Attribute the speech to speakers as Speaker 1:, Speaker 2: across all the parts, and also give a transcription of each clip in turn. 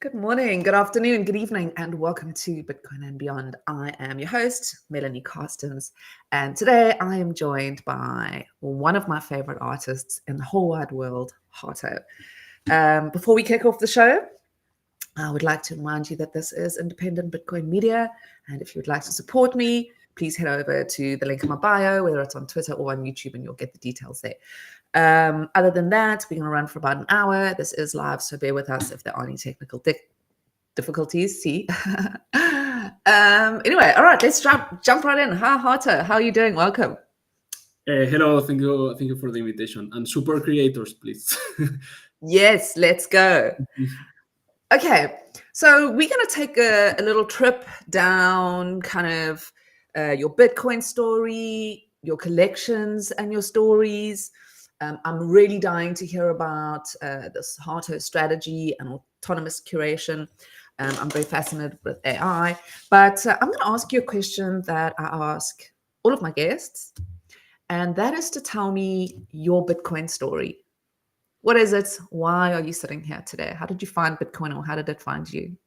Speaker 1: Good morning, good afternoon, good evening, and welcome to Bitcoin and Beyond. I am your host, Melanie Carstens, and today I am joined by one of my favorite artists in the whole wide world, Harto. Before we kick off the show, I would like to remind you that this is independent Bitcoin media, and if you would like to support me, please head over to the link in my bio, whether it's on Twitter or on YouTube, and you'll get the details there. Other than that, we're going to run for about an hour. This is live, so bear with us if there are any technical difficulties. See. Anyway, all right, let's jump right in. Hi, Harto. How are you doing? Welcome.
Speaker 2: Hello, thank you for the invitation. And super creators, please.
Speaker 1: Yes, let's go. Okay, so we're going to take a little trip down kind of your Bitcoin story, your collections and your stories. I'm really dying to hear about this Harto strategy and autonomous curation. I'm very fascinated with AI, but I'm going to ask you a question that I ask all of my guests, and that is to tell me your Bitcoin story. What is it? Why are you sitting here today? How did you find Bitcoin, or how did it find you?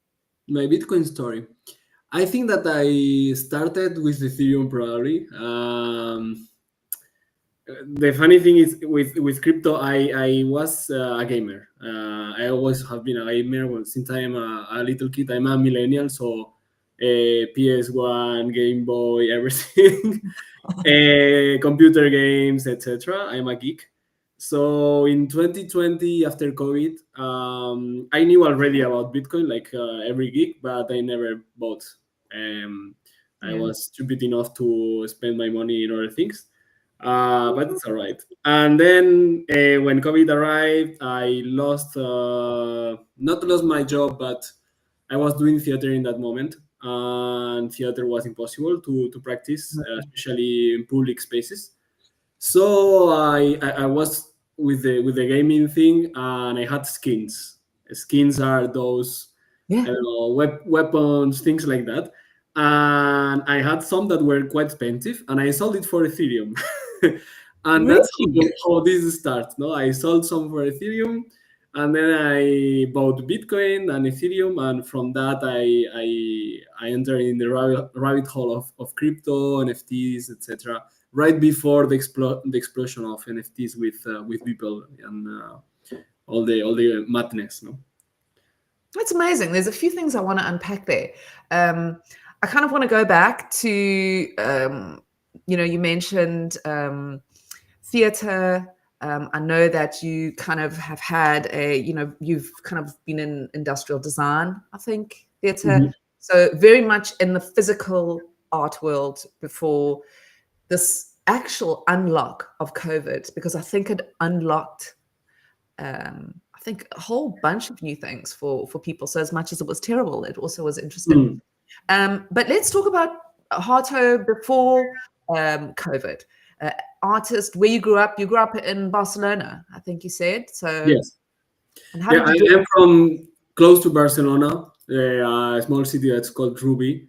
Speaker 2: My Bitcoin story. I think that I started with Ethereum probably. The funny thing is with crypto, I was a gamer. I always have been a gamer since I am a little kid. I'm a millennial, so PS1, Game Boy, everything, computer games, etc. I'm a geek. So in 2020, after COVID, I knew already about Bitcoin, like every geek, but I never bought. I was stupid enough to spend my money in other things. But it's all right. And then when COVID arrived, I not lost my job, but I was doing theater in that moment, and theater was impossible to practice, especially in public spaces. So I was with the gaming thing, and I had skins. Skins are those I don't know, weapons, things like that. And I had some that were quite expensive, and I sold it for Ethereum. And that's how this starts. No, I sold some for Ethereum, and then I bought Bitcoin and Ethereum, and from that I entered in the rabbit hole of crypto, NFTs, etc. Right before the explosion of NFTs with people and all the madness. No.
Speaker 1: That's amazing. There's a few things I want to unpack there. I kind of want to go back to, you mentioned theater. I know that you kind of have had you've kind of been in industrial design, I think, theater. Mm-hmm. So very much in the physical art world before this actual unlock of COVID, because I think it unlocked I think a whole bunch of new things for people. So as much as it was terrible, it also was interesting. But let's talk about Harto before COVID. Artist, where you grew up in Barcelona, I think you said. So
Speaker 2: yes. And how did you am from close to Barcelona, a small city that's called Ruby,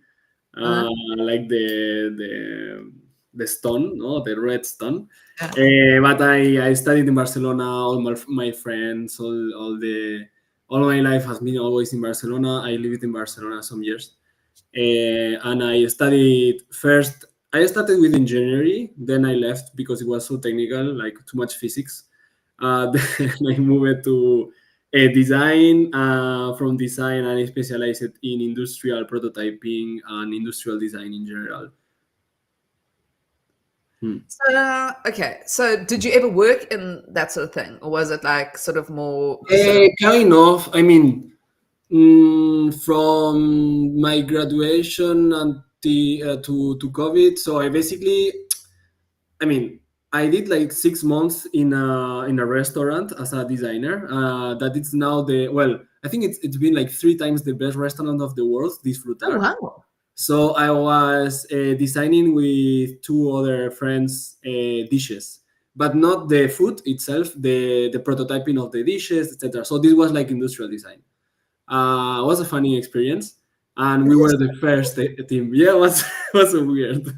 Speaker 2: like the stone, no, the red stone. But I studied in Barcelona. All my friends, all my life has been always in Barcelona. I lived in Barcelona some years, and I studied first. I started with engineering, then I left because it was so technical, like too much physics. Then I moved to design. From design, I specialized in industrial prototyping and industrial design in general.
Speaker 1: So, okay. So did you ever work in that sort of thing? Or was it like sort of more...
Speaker 2: Kind of. I mean, from my graduation and to COVID, so I basically, I did like 6 months in a restaurant as a designer. That it's now I think it's been like 3 times the best restaurant of the world, Disfrutar.
Speaker 1: Oh, wow.
Speaker 2: So I was designing with 2 other friends dishes, but not the food itself, the prototyping of the dishes, etc. So this was like industrial design. It was a funny experience, and we were the first team. Yeah, it was weird.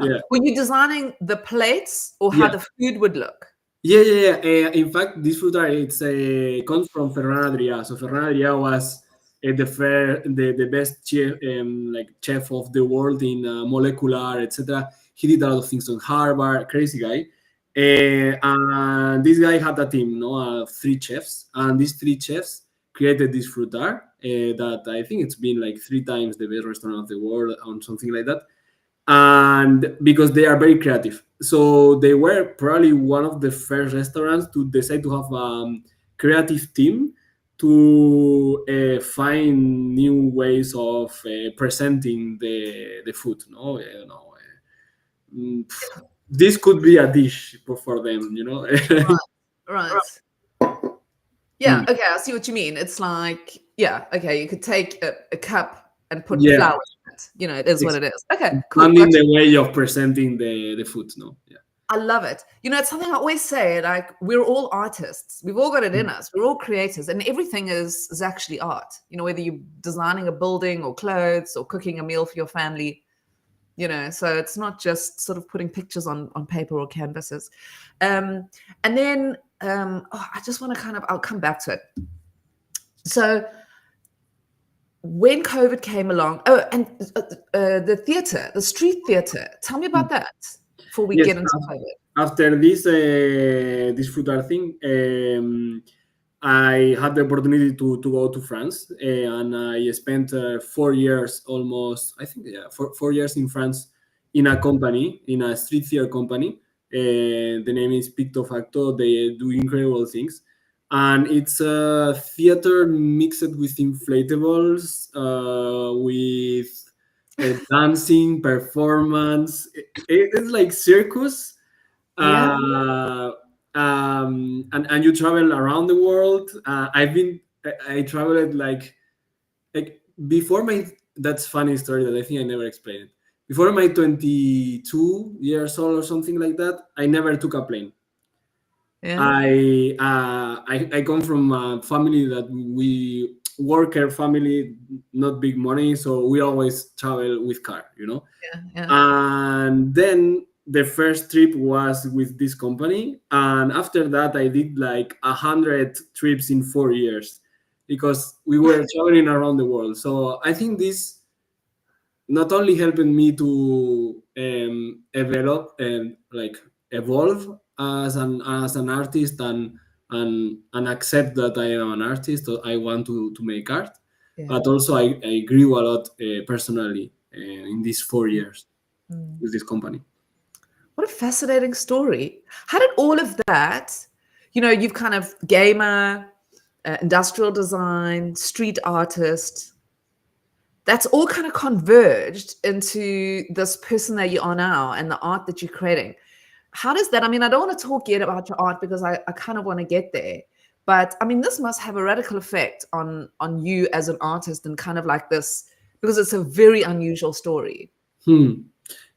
Speaker 2: Yeah.
Speaker 1: Were you designing the plates or how the food would look?
Speaker 2: Yeah. In fact, this food comes from Ferran Adrià. So Ferran Adrià was the best chef, like chef of the world in molecular, etc. He did a lot of things on Harvard, crazy guy. And this guy had a team, no, 3 chefs, and these 3 chefs created this fruit art that I think it's been like 3 times the best restaurant of the world, or something like that. And because they are very creative, so they were probably one of the first restaurants to decide to have creative team to find new ways of presenting the food. No, you know, this could be a dish for them. You know.
Speaker 1: Right. Yeah.
Speaker 2: Hmm.
Speaker 1: Okay. I see what you mean. It's like, yeah. Okay. You could take a cup and put
Speaker 2: Yeah,
Speaker 1: flour in it. You know, it is what it is. Okay. Cool.
Speaker 2: expanding
Speaker 1: Gotcha.
Speaker 2: the way of presenting the food. No, yeah.
Speaker 1: I love it. You know, it's something I always say, like, we're all artists. We've all got it in us. We're all creators, and everything is actually art. You know, whether you're designing a building or clothes or cooking a meal for your family, you know, so it's not just sort of putting pictures on paper or canvases. And then I just want to I'll come back to it. So when COVID came along, and the theater, the street theater, tell me about that before we
Speaker 2: Yes,
Speaker 1: get into COVID.
Speaker 2: after this food art thing, I had the opportunity to go to France, and I spent 4 years almost. I think, yeah, 4 years in France in a company, in a street theater company. The name is Picto Facto. They do incredible things, and it's a theater mixed with inflatables, with dancing performance. It's like circus,
Speaker 1: Yeah.
Speaker 2: and you travel around the world. I traveled like before my, that's funny story that I think I never explained. Before my 22 years old or something like that, I never took a plane.
Speaker 1: Yeah.
Speaker 2: I come from a family that we worker family, not big money, so we always travel with car, you know.
Speaker 1: Yeah.
Speaker 2: And then the first trip was with this company, and after that I did like 100 trips in 4 years because we were traveling around the world. So I think this not only helping me to develop and like evolve as an artist, and accept that I am an artist, or I want to make art,
Speaker 1: Yeah.
Speaker 2: but also I grew a lot personally in these 4 years
Speaker 1: Mm.
Speaker 2: with this company.
Speaker 1: What a fascinating story. How did all of that, you know, you've kind of gamer, industrial design, street artist, that's all kind of converged into this person that you are now and the art that you're creating. How does that, I mean, I don't want to talk yet about your art because I kind of want to get there. But I mean, this must have a radical effect on you as an artist and kind of like this, because it's a very unusual story.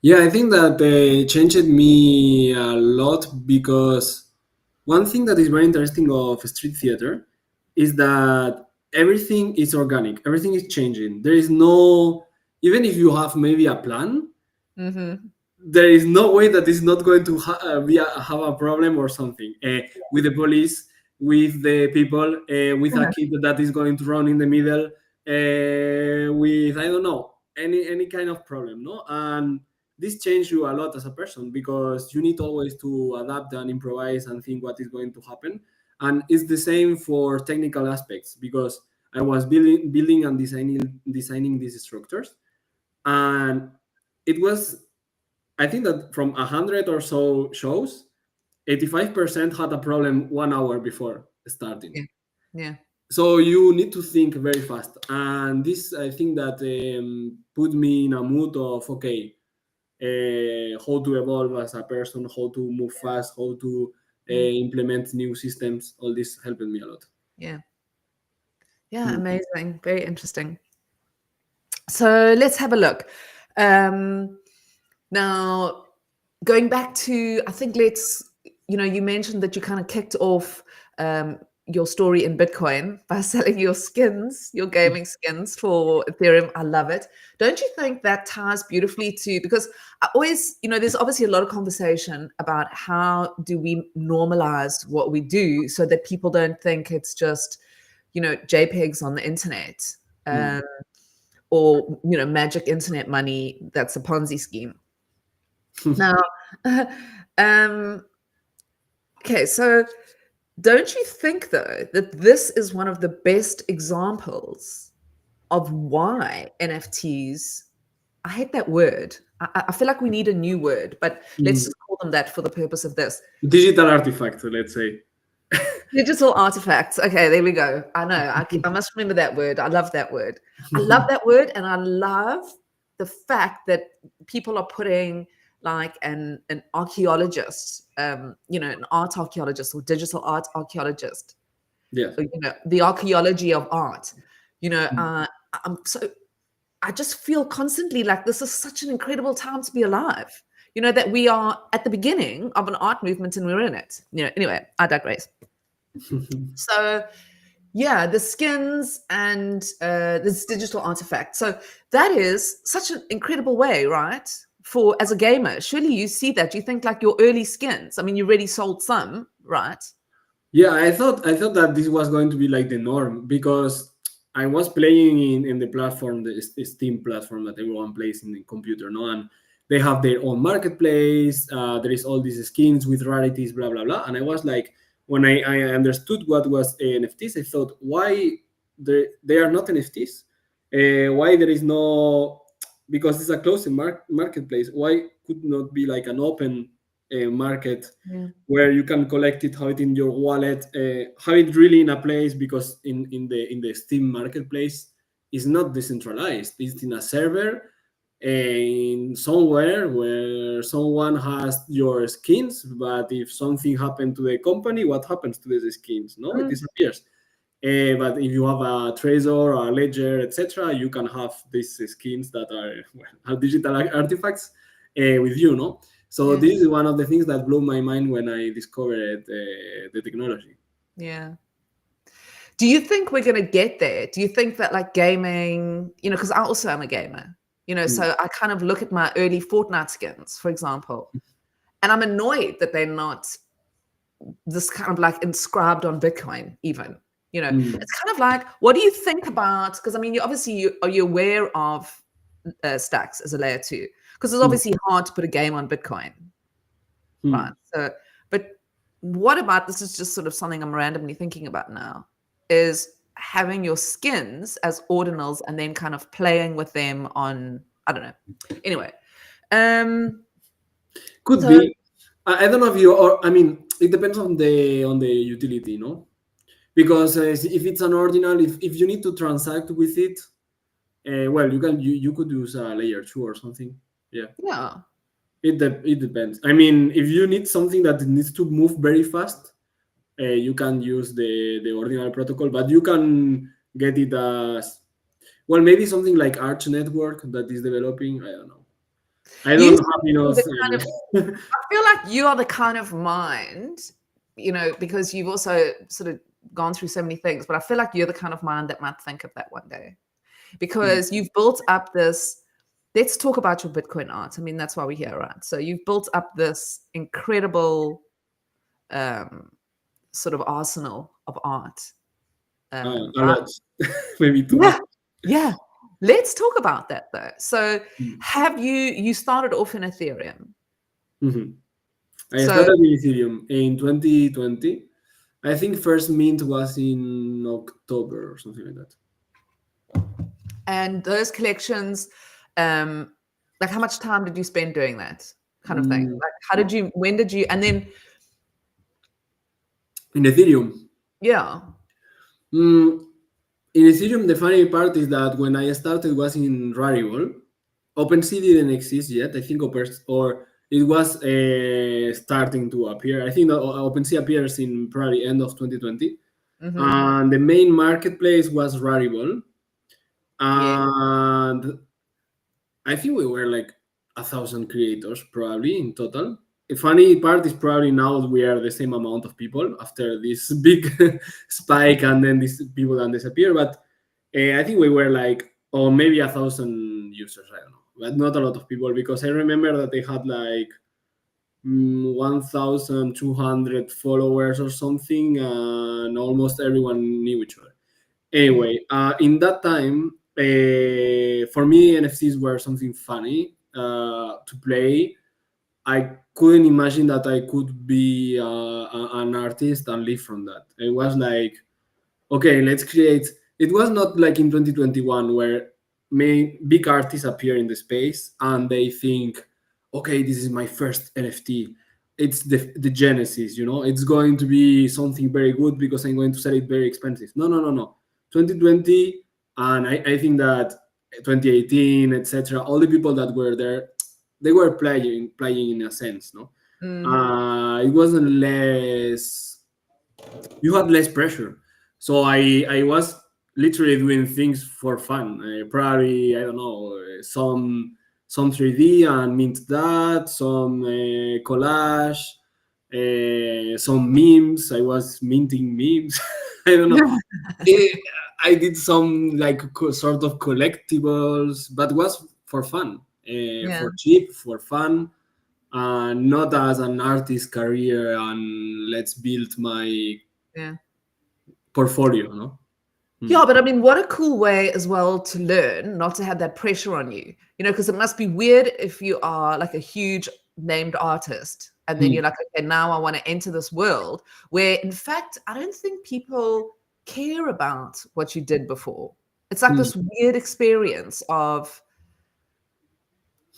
Speaker 2: Yeah, I think that changed me a lot because one thing that is very interesting of street theater is that everything is organic, everything is changing. There is no, even if you have maybe a plan,
Speaker 1: Mm-hmm.
Speaker 2: there is no way that it's not going to have a problem or something with the police, with the people, with a kid that is going to run in the middle, with, I don't know, any kind of problem, no? And this changes you a lot as a person because you need always to adapt and improvise and think what is going to happen. And it's the same for technical aspects because I was building and designing these structures, and it was, I think that from 100 or so shows, 85% had a problem 1 hour before starting.
Speaker 1: Yeah. Yeah.
Speaker 2: So you need to think very fast. And this, I think that put me in a mood of, okay, how to evolve as a person, how to move fast, how to implement new systems. All this helped me a lot.
Speaker 1: Yeah. Yeah.
Speaker 2: Hmm.
Speaker 1: Amazing. Very interesting. So let's have a look. Now, going back to, I think you mentioned that you kind of kicked off your story in Bitcoin by selling your skins, your gaming skins for Ethereum. I love it. Don't you think that ties beautifully to, because I always, there's obviously a lot of conversation about how do we normalize what we do so that people don't think it's just, JPEGs on the internet. or magic internet money. That's a Ponzi scheme. Now, okay, so don't you think though that this is one of the best examples of why NFTs, I hate that word. I feel like we need a new word, but let's just call them that for the purpose of this.
Speaker 2: Digital artifact, let's say.
Speaker 1: Digital artifacts. Okay, there we go. I know. I must remember that word. I love that word. I love that word, and I love the fact that people are putting like an archaeologist, an art archaeologist or digital art archaeologist.
Speaker 2: Yeah.
Speaker 1: The archaeology of art. I just feel constantly like this is such an incredible time to be alive. That we are at the beginning of an art movement and we're in it. Anyway, I digress. So yeah, the skins and this digital artifact. So that is such an incredible way, right? For as a gamer, surely you see that. You think like your early skins. I mean, you already sold some, right?
Speaker 2: Yeah, I thought that this was going to be like the norm, because I was playing in the platform, the Steam platform that everyone plays in the computer, no, and they have their own marketplace. There is all these skins with rarities, blah blah blah. And I was like, when I understood what was NFTs, I thought, why they are not NFTs? Why there is no, because it's a closed marketplace. Why could not be like an open market where you can collect it, have it in your wallet, have it really in a place? Because in the Steam marketplace, it's not decentralized. It's in a server in somewhere where someone has your skins, but if something happened to the company, what happens to the skins? No, it disappears. But if you have a Trezor or a Ledger, etc., you can have these skins that are digital artifacts with you, no? So this is one of the things that blew my mind when I discovered the technology.
Speaker 1: Yeah. Do you think we're going to get there? Do you think that like gaming, because I also am a gamer, so I kind of look at my early Fortnite skins, for example, and I'm annoyed that they're not this kind of like inscribed on Bitcoin even. It's kind of like, what do you think about, because I mean, are you aware of stacks as a layer 2? Because it's obviously hard to put a game on Bitcoin, right? So, but what about, this is just sort of something I'm randomly thinking about now, is having your skins as ordinals and then kind of playing with them on, I don't know. Anyway.
Speaker 2: Could be. I don't know if you, or I mean, it depends on the utility, no? Because if it's an ordinal, if you need to transact with it, well, you could use a layer 2 or something. Yeah. It depends. I mean, if you need something that needs to move very fast, you can use the ordinal protocol, but you can get it as well. Maybe something like Arch Network that is developing. I don't know. I don't have enough.
Speaker 1: I feel like you are the kind of mind, because you've also sort of gone through so many things, but I feel like you're the kind of mind that might think of that one day, because you've built up this, let's talk about your Bitcoin art. I mean, that's why we're here, right? So you've built up this incredible sort of arsenal of art.
Speaker 2: A lot. Maybe too much.
Speaker 1: Yeah. Let's talk about that though. So have you started off in Ethereum?
Speaker 2: I started in Ethereum in 2020. I think first mint was in October or something like that.
Speaker 1: And those collections, like how much time did you spend doing that kind of thing? Like when did you, and then
Speaker 2: in Ethereum?
Speaker 1: Yeah.
Speaker 2: In Ethereum, the funny part is that when I started was in Rarible. OpenSea didn't exist yet. I think or it was starting to appear. I think that OpenSea appears in probably end of 2020. And the main marketplace was Rarible. And I think we were like 1,000 creators probably in total. The funny part is probably now we are the same amount of people after this big spike, and then these people then disappear. But I think we were like, or maybe 1,000 users. I don't know, but not a lot of people, because I remember that they had like 1,200 followers or something, and almost everyone knew each other. Anyway, in that time, for me, NFTs were something funny to play. I couldn't imagine that I could be an artist and live from that. It was like, okay, let's create. It was not like in 2021 where big artists appear in the space and they think, okay, this is my first NFT. It's the genesis, it's going to be something very good because I'm going to sell it very expensive. No, no, no, no. 2020, and I think that 2018, etc. All the people that were there, they were playing in a sense, no. It wasn't less, you had less pressure. So I was literally doing things for fun. Probably, I don't know, some 3D and mint that, some collage, some memes. I was minting memes. I don't know. Eh, I did some like sort of collectibles, but was for fun,
Speaker 1: Yeah.
Speaker 2: for cheap, for fun, not as an artist career and let's build my
Speaker 1: Yeah.
Speaker 2: portfolio, no?
Speaker 1: Yeah, but I mean, what a cool way as well to learn, not to have that pressure on you, because it must be weird if you are like a huge named artist and then you're like, okay, now I want to enter this world where, in fact, I don't think people care about what you did before. It's like this weird experience of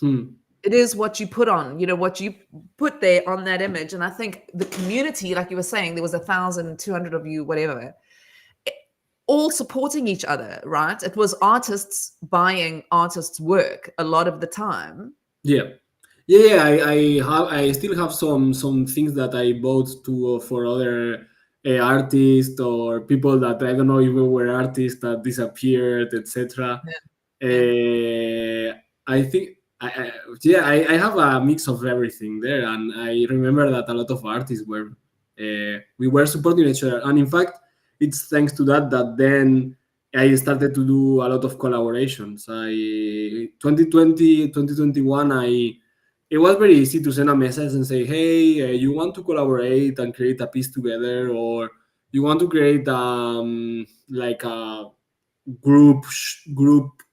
Speaker 1: it is what you put on, what you put there on that image. And I think the community, like you were saying, there was 1,200 of you, whatever, all supporting each other, right? It was artists buying artists' work a lot of the time.
Speaker 2: Yeah. I still have some things that I bought to for other artists or people that I don't know even were artists that disappeared, etc. I think I have a mix of everything there, and I remember that a lot of artists were we were supporting each other, and in fact, it's thanks to that then I started to do a lot of collaborations. 2020, 2021, it was very easy to send a message and say, hey, you want to collaborate and create a piece together, or you want to create like a group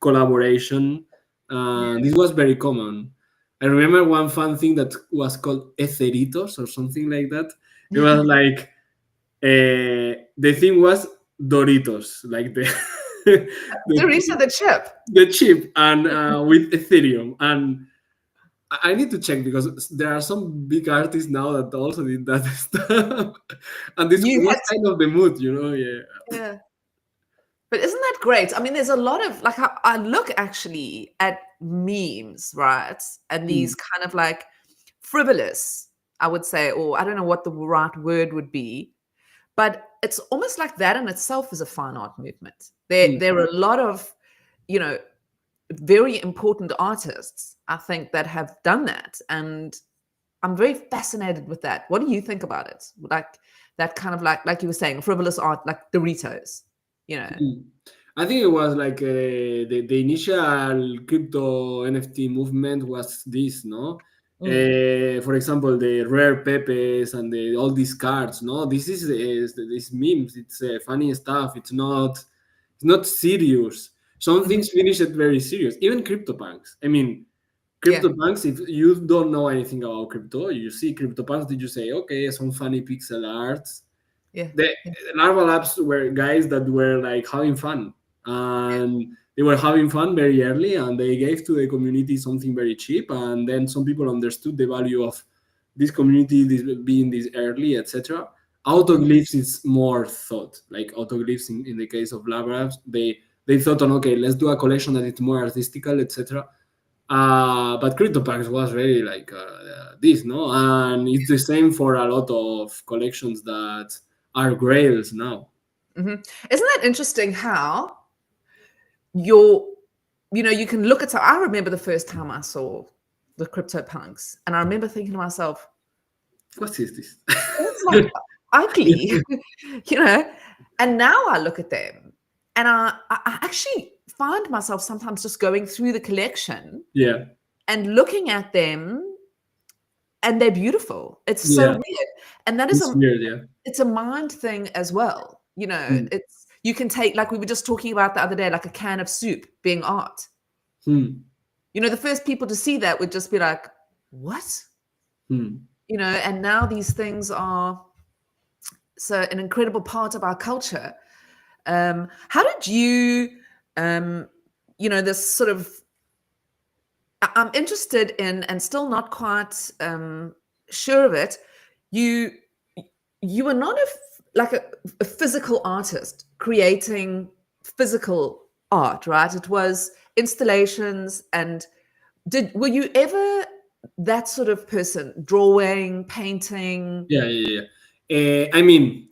Speaker 2: collaboration. This was very common. I remember one fun thing that was called Etheritos or something like that. It was like the thing was Doritos, like the
Speaker 1: The chip.
Speaker 2: the chip, and with Ethereum. And I need to check because there are some big artists now that also did that stuff, and this
Speaker 1: You
Speaker 2: was
Speaker 1: had
Speaker 2: kind of the mood, Yeah.
Speaker 1: Yeah. But isn't that great? I mean, there's a lot of like I look actually at memes, right? And these kind of like frivolous, I would say, or I don't know what the right word would be, but it's almost like that in itself is a fine art movement. There are a lot of, very important artists, I think, that have done that. And I'm very fascinated with that. What do you think about it? Like that kind of like you were saying, frivolous art, like Doritos,
Speaker 2: I think it was like the initial crypto NFT movement was this, no? For example, the rare pepes and all these cards, no? This is this memes. It's funny stuff. It's not serious. Some things finish it very serious. Even CryptoPunks. I mean, CryptoPunks. If you don't know anything about crypto, you see CryptoPunks. Did you say, okay, some funny pixel arts? The Larva Labs were guys that were like having fun, and they were having fun very early, and they gave to the community something very cheap, and then some people understood the value of this community, this being this early, etc. Autoglyphs is more thought, like autoglyphs in the case of Larva Labs, they thought on, okay, let's do a collection that is more artistical, etc. But CryptoPunks was very like this, no? And it's the same for a lot of collections that are grails now.
Speaker 1: Isn't that interesting how you can look at, I remember the first time I saw the CryptoPunks, and I remember thinking to myself,
Speaker 2: what is this?
Speaker 1: It's like ugly, and now I look at them and I actually find myself sometimes just going through the collection and looking at them, and they're beautiful. It's so weird. And that is
Speaker 2: weird,
Speaker 1: it's a mind thing as well. It's You can take, like we were just talking about the other day, like a can of soup being art.
Speaker 2: Hmm.
Speaker 1: The first people to see that would just be like, what?
Speaker 2: Hmm.
Speaker 1: And now these things are so an incredible part of our culture. How did you, this sort of, I'm interested in, and still not quite sure of it. You you were not a physical artist creating physical art, right? It was installations. And were you ever that sort of person, drawing, painting?
Speaker 2: I mean,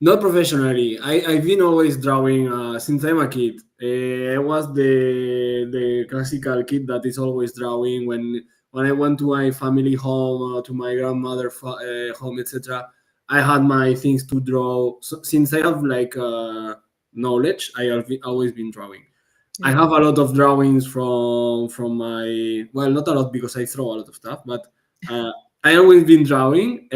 Speaker 2: not professionally. I've been always drawing since I'm a kid. I was the classical kid that is always drawing. When I went to my family home, to my grandmother home, etc., I had my things to draw. So, since I have like knowledge, I have always been drawing. I
Speaker 1: Yeah.
Speaker 2: have a lot of drawings from my, well, not a lot because I throw a lot of stuff, but I always been drawing.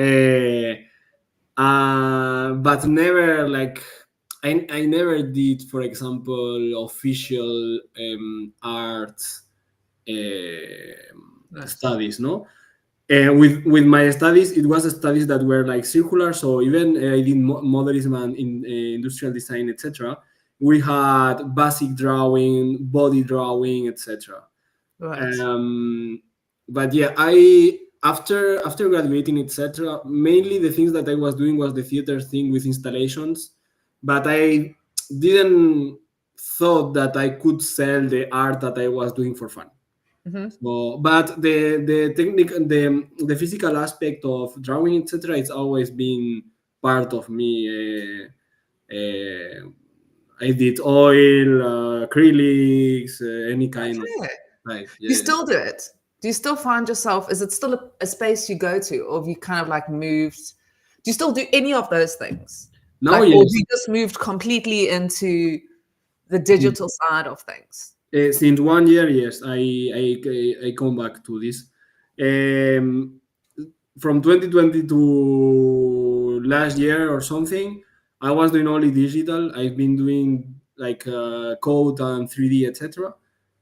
Speaker 2: But never like I never did, for example, official art
Speaker 1: Nice.
Speaker 2: studies. No, with my studies, it was studies that were like circular. So even I did modelism and in industrial design, etc. We had basic drawing, body drawing, etc.
Speaker 1: Right.
Speaker 2: um, but yeah, I after graduating, etc., mainly the things that I was doing was the theater thing with installations, but I didn't thought that I could sell the art that I was doing for fun.
Speaker 1: Hmm.
Speaker 2: So but the technique, the physical aspect of drawing, etc., it's always been part of me. I did oil, acrylics, any kind of
Speaker 1: Okay.
Speaker 2: type.
Speaker 1: You
Speaker 2: Yeah.
Speaker 1: still do it? Do you still find yourself, is it still a space you go to, or have you kind of like moved? Do you still do any of those things?
Speaker 2: Now,
Speaker 1: Like, or have
Speaker 2: yes.
Speaker 1: you just moved completely into the digital side of things?
Speaker 2: Since 1 year, yes, I come back to this. Um, from 2020 to last year or something, I was doing only digital. I've been doing like code and 3D, etc.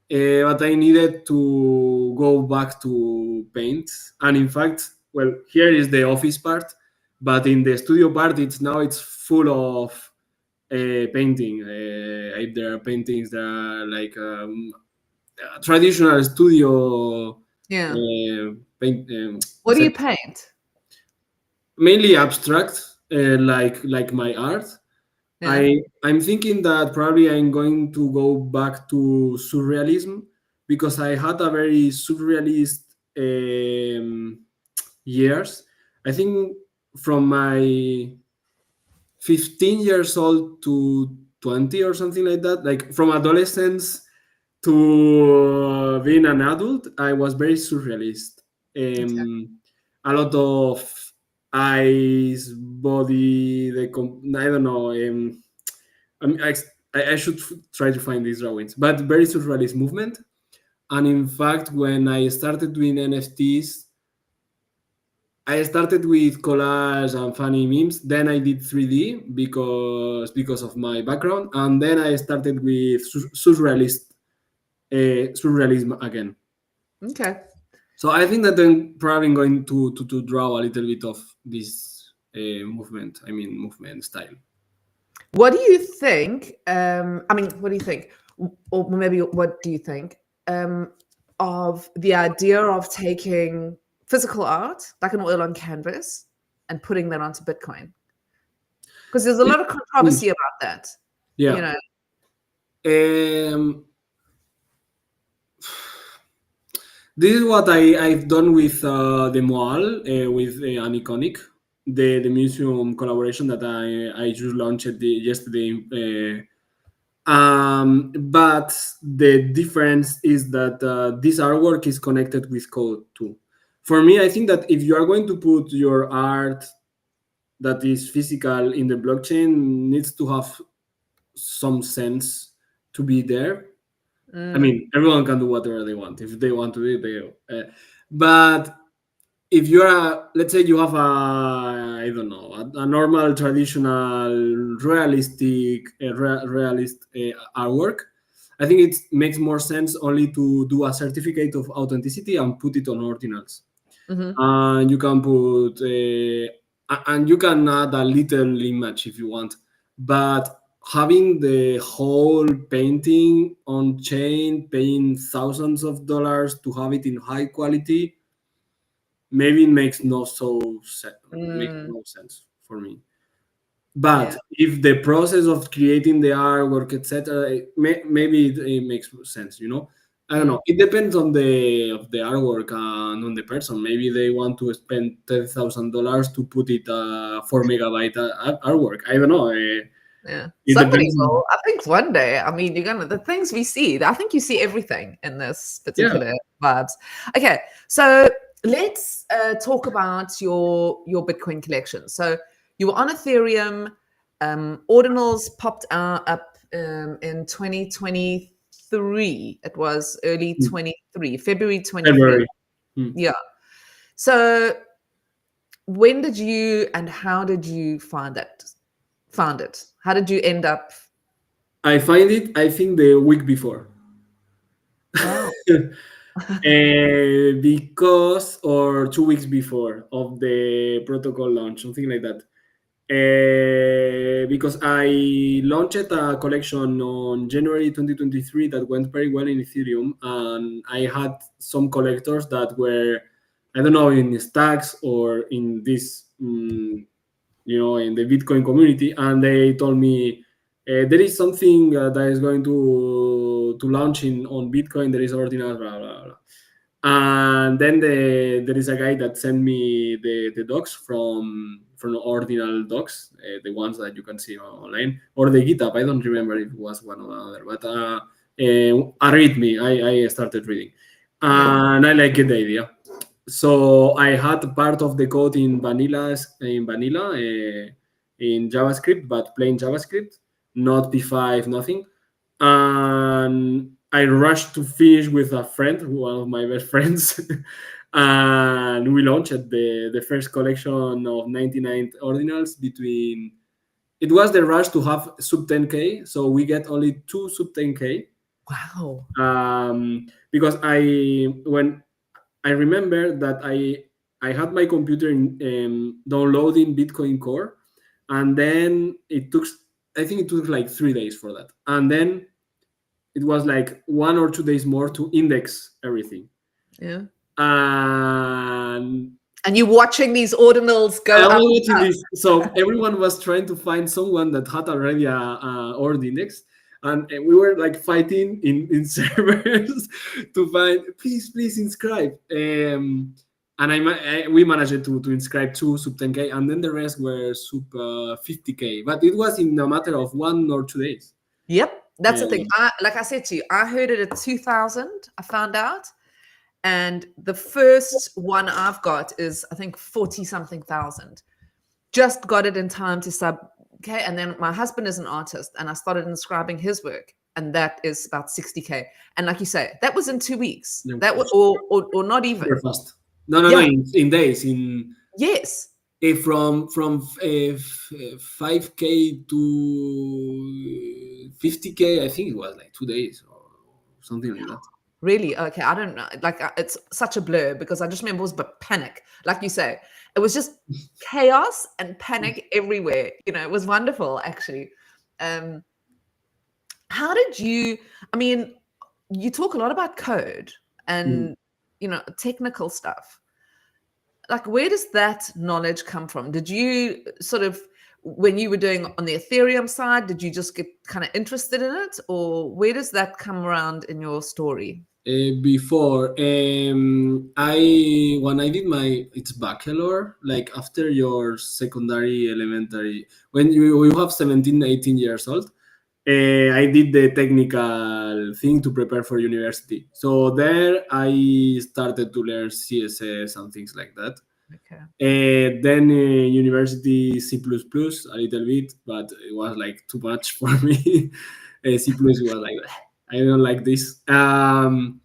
Speaker 2: But I needed to go back to paint. And in fact, well, here is the office part, but in the studio part, it's full of painting. There are paintings that are like traditional studio
Speaker 1: Yeah.
Speaker 2: paint,
Speaker 1: What do you paint?
Speaker 2: mainly abstract, like my art.
Speaker 1: Yeah.
Speaker 2: I'm thinking that probably I'm going to go back to surrealism because I had a very surrealist years. I think from my 15 years old to 20 or something like that, like from adolescence to being an adult, I was very surrealist.
Speaker 1: Okay.
Speaker 2: A lot of eyes, body, I don't know. I, mean, I should try to find these drawings, but very surrealist movement. And in fact, when I started doing NFTs, I started with collage and funny memes. Then I did 3D because of my background, and then I started with surrealism again.
Speaker 1: Okay.
Speaker 2: So I think that I'm probably going to draw a little bit of this movement. I mean, movement style.
Speaker 1: What do you think? I mean, what do you think? Or maybe what do you think of the idea of taking physical art, like an oil on canvas, and putting that onto Bitcoin? Because there's a lot of
Speaker 2: Mm,
Speaker 1: controversy about that. You
Speaker 2: yeah.
Speaker 1: know,
Speaker 2: Um, this is what I've done with the Moal, with an iconic, the museum collaboration that I just launched yesterday. But the difference is that this artwork is connected with code too. For me, I think that if you are going to put your art that is physical in the blockchain, needs to have some sense to be there. I
Speaker 1: mm,
Speaker 2: mean, everyone can do whatever they want. If they want to do it, they. But if you're let's say you have I don't know, a normal traditional realistic realist artwork, I think it makes more sense only to do a certificate of authenticity and put it on ordinals.
Speaker 1: Hmm.
Speaker 2: And you can put and you can add a little image if you want, but having the whole painting on chain, paying thousands of dollars to have it in high quality, maybe it makes
Speaker 1: Mm,
Speaker 2: no sense for me. But
Speaker 1: yeah.
Speaker 2: if the process of creating the artwork, etc., maybe it makes sense. I don't
Speaker 1: Mm,
Speaker 2: know. It depends on the of the artwork and on the person. Maybe they want to spend $10,000 to put it 4 megabyte artwork. I don't know.
Speaker 1: yeah.
Speaker 2: It
Speaker 1: Somebody
Speaker 2: depends.
Speaker 1: will. I think one day. I mean, you're gonna the things we see. I think you see everything in this
Speaker 2: Yeah,
Speaker 1: particular vibes. Okay, so let's talk about your Bitcoin collection. So you were on Ethereum. Ordinals popped up in 2023. It was early
Speaker 2: Hmm.
Speaker 1: 23, February 23.
Speaker 2: February. Hmm.
Speaker 1: Yeah. So when did you and how did you find it? Found it? How did you end up?
Speaker 2: I find it. I think the week before.
Speaker 1: Wow.
Speaker 2: Because or 2 weeks before of the protocol launch, something like that. Because I launched a collection on January 2023 that went very well in Ethereum, and I had some collectors that were, I don't know, in stacks or in this, in the Bitcoin community, and they told me there is something that is going to launch in on Bitcoin. There is ordinals, blah blah blah. And then there is a guy that sent me the docs from ordinal docs, the ones that you can see online, or the GitHub. I don't remember if it was one or another, but I read me. I started reading,
Speaker 1: Yeah.
Speaker 2: and I like the idea. So I had part of the code in vanilla in JavaScript, but plain JavaScript, not P5, nothing. And I rushed to finish with a friend, one of my best friends, and we launched the first collection of 99 ordinals between. It was the rush to have sub 10K, so we get only two sub 10K.
Speaker 1: Wow.
Speaker 2: Because when I remember that I had my computer downloading Bitcoin Core, and then I think it took like 3 days for that, and then it was like 1 or 2 days more to index everything,
Speaker 1: Yeah.
Speaker 2: and
Speaker 1: And you're watching these ordinals go
Speaker 2: I was
Speaker 1: up
Speaker 2: watching
Speaker 1: and up.
Speaker 2: this. So everyone was trying to find someone that had already a ord index, and we were like fighting in servers to find, please inscribe. And we managed to inscribe two sub 10K, and then the rest were sub 50K. But it was in a matter of 1 or 2 days.
Speaker 1: Yep. That's the thing.
Speaker 2: Um,
Speaker 1: Like I said to you, I heard it at 2000. I found out. And the first one I've got is, I think, 40 something thousand. Just got it in time to sub. Okay. And then my husband is an artist and I started inscribing his work. And that is about 60K. And like you say, that was in 2 weeks.
Speaker 2: yeah,
Speaker 1: That was, or not even.
Speaker 2: super fast. No,
Speaker 1: Yeah.
Speaker 2: in days.
Speaker 1: Yes.
Speaker 2: From 5K to 50K, I think it was like 2 days or something like that.
Speaker 1: Really? Okay. I don't know. Like, it's such a blur because I just remember it was but panic. Like you say, it was just chaos and panic everywhere. It was wonderful, actually. Um, how did you, I mean, you talk a lot about code
Speaker 2: Mm.
Speaker 1: and, technical stuff. Like, where does that knowledge come from? Did you sort of, when you were doing on the Ethereum side, did you just get kind of interested in it, or where does that come around in your story?
Speaker 2: Before I when I did my it's bachelor, like after your secondary elementary, when you have 17, 18 years old, I did the technical thing to prepare for university. So there I started to learn CSS and things like that.
Speaker 1: Okay.
Speaker 2: Then university C++ a little bit, but it was like too much for me. C++ was like, I don't like this. And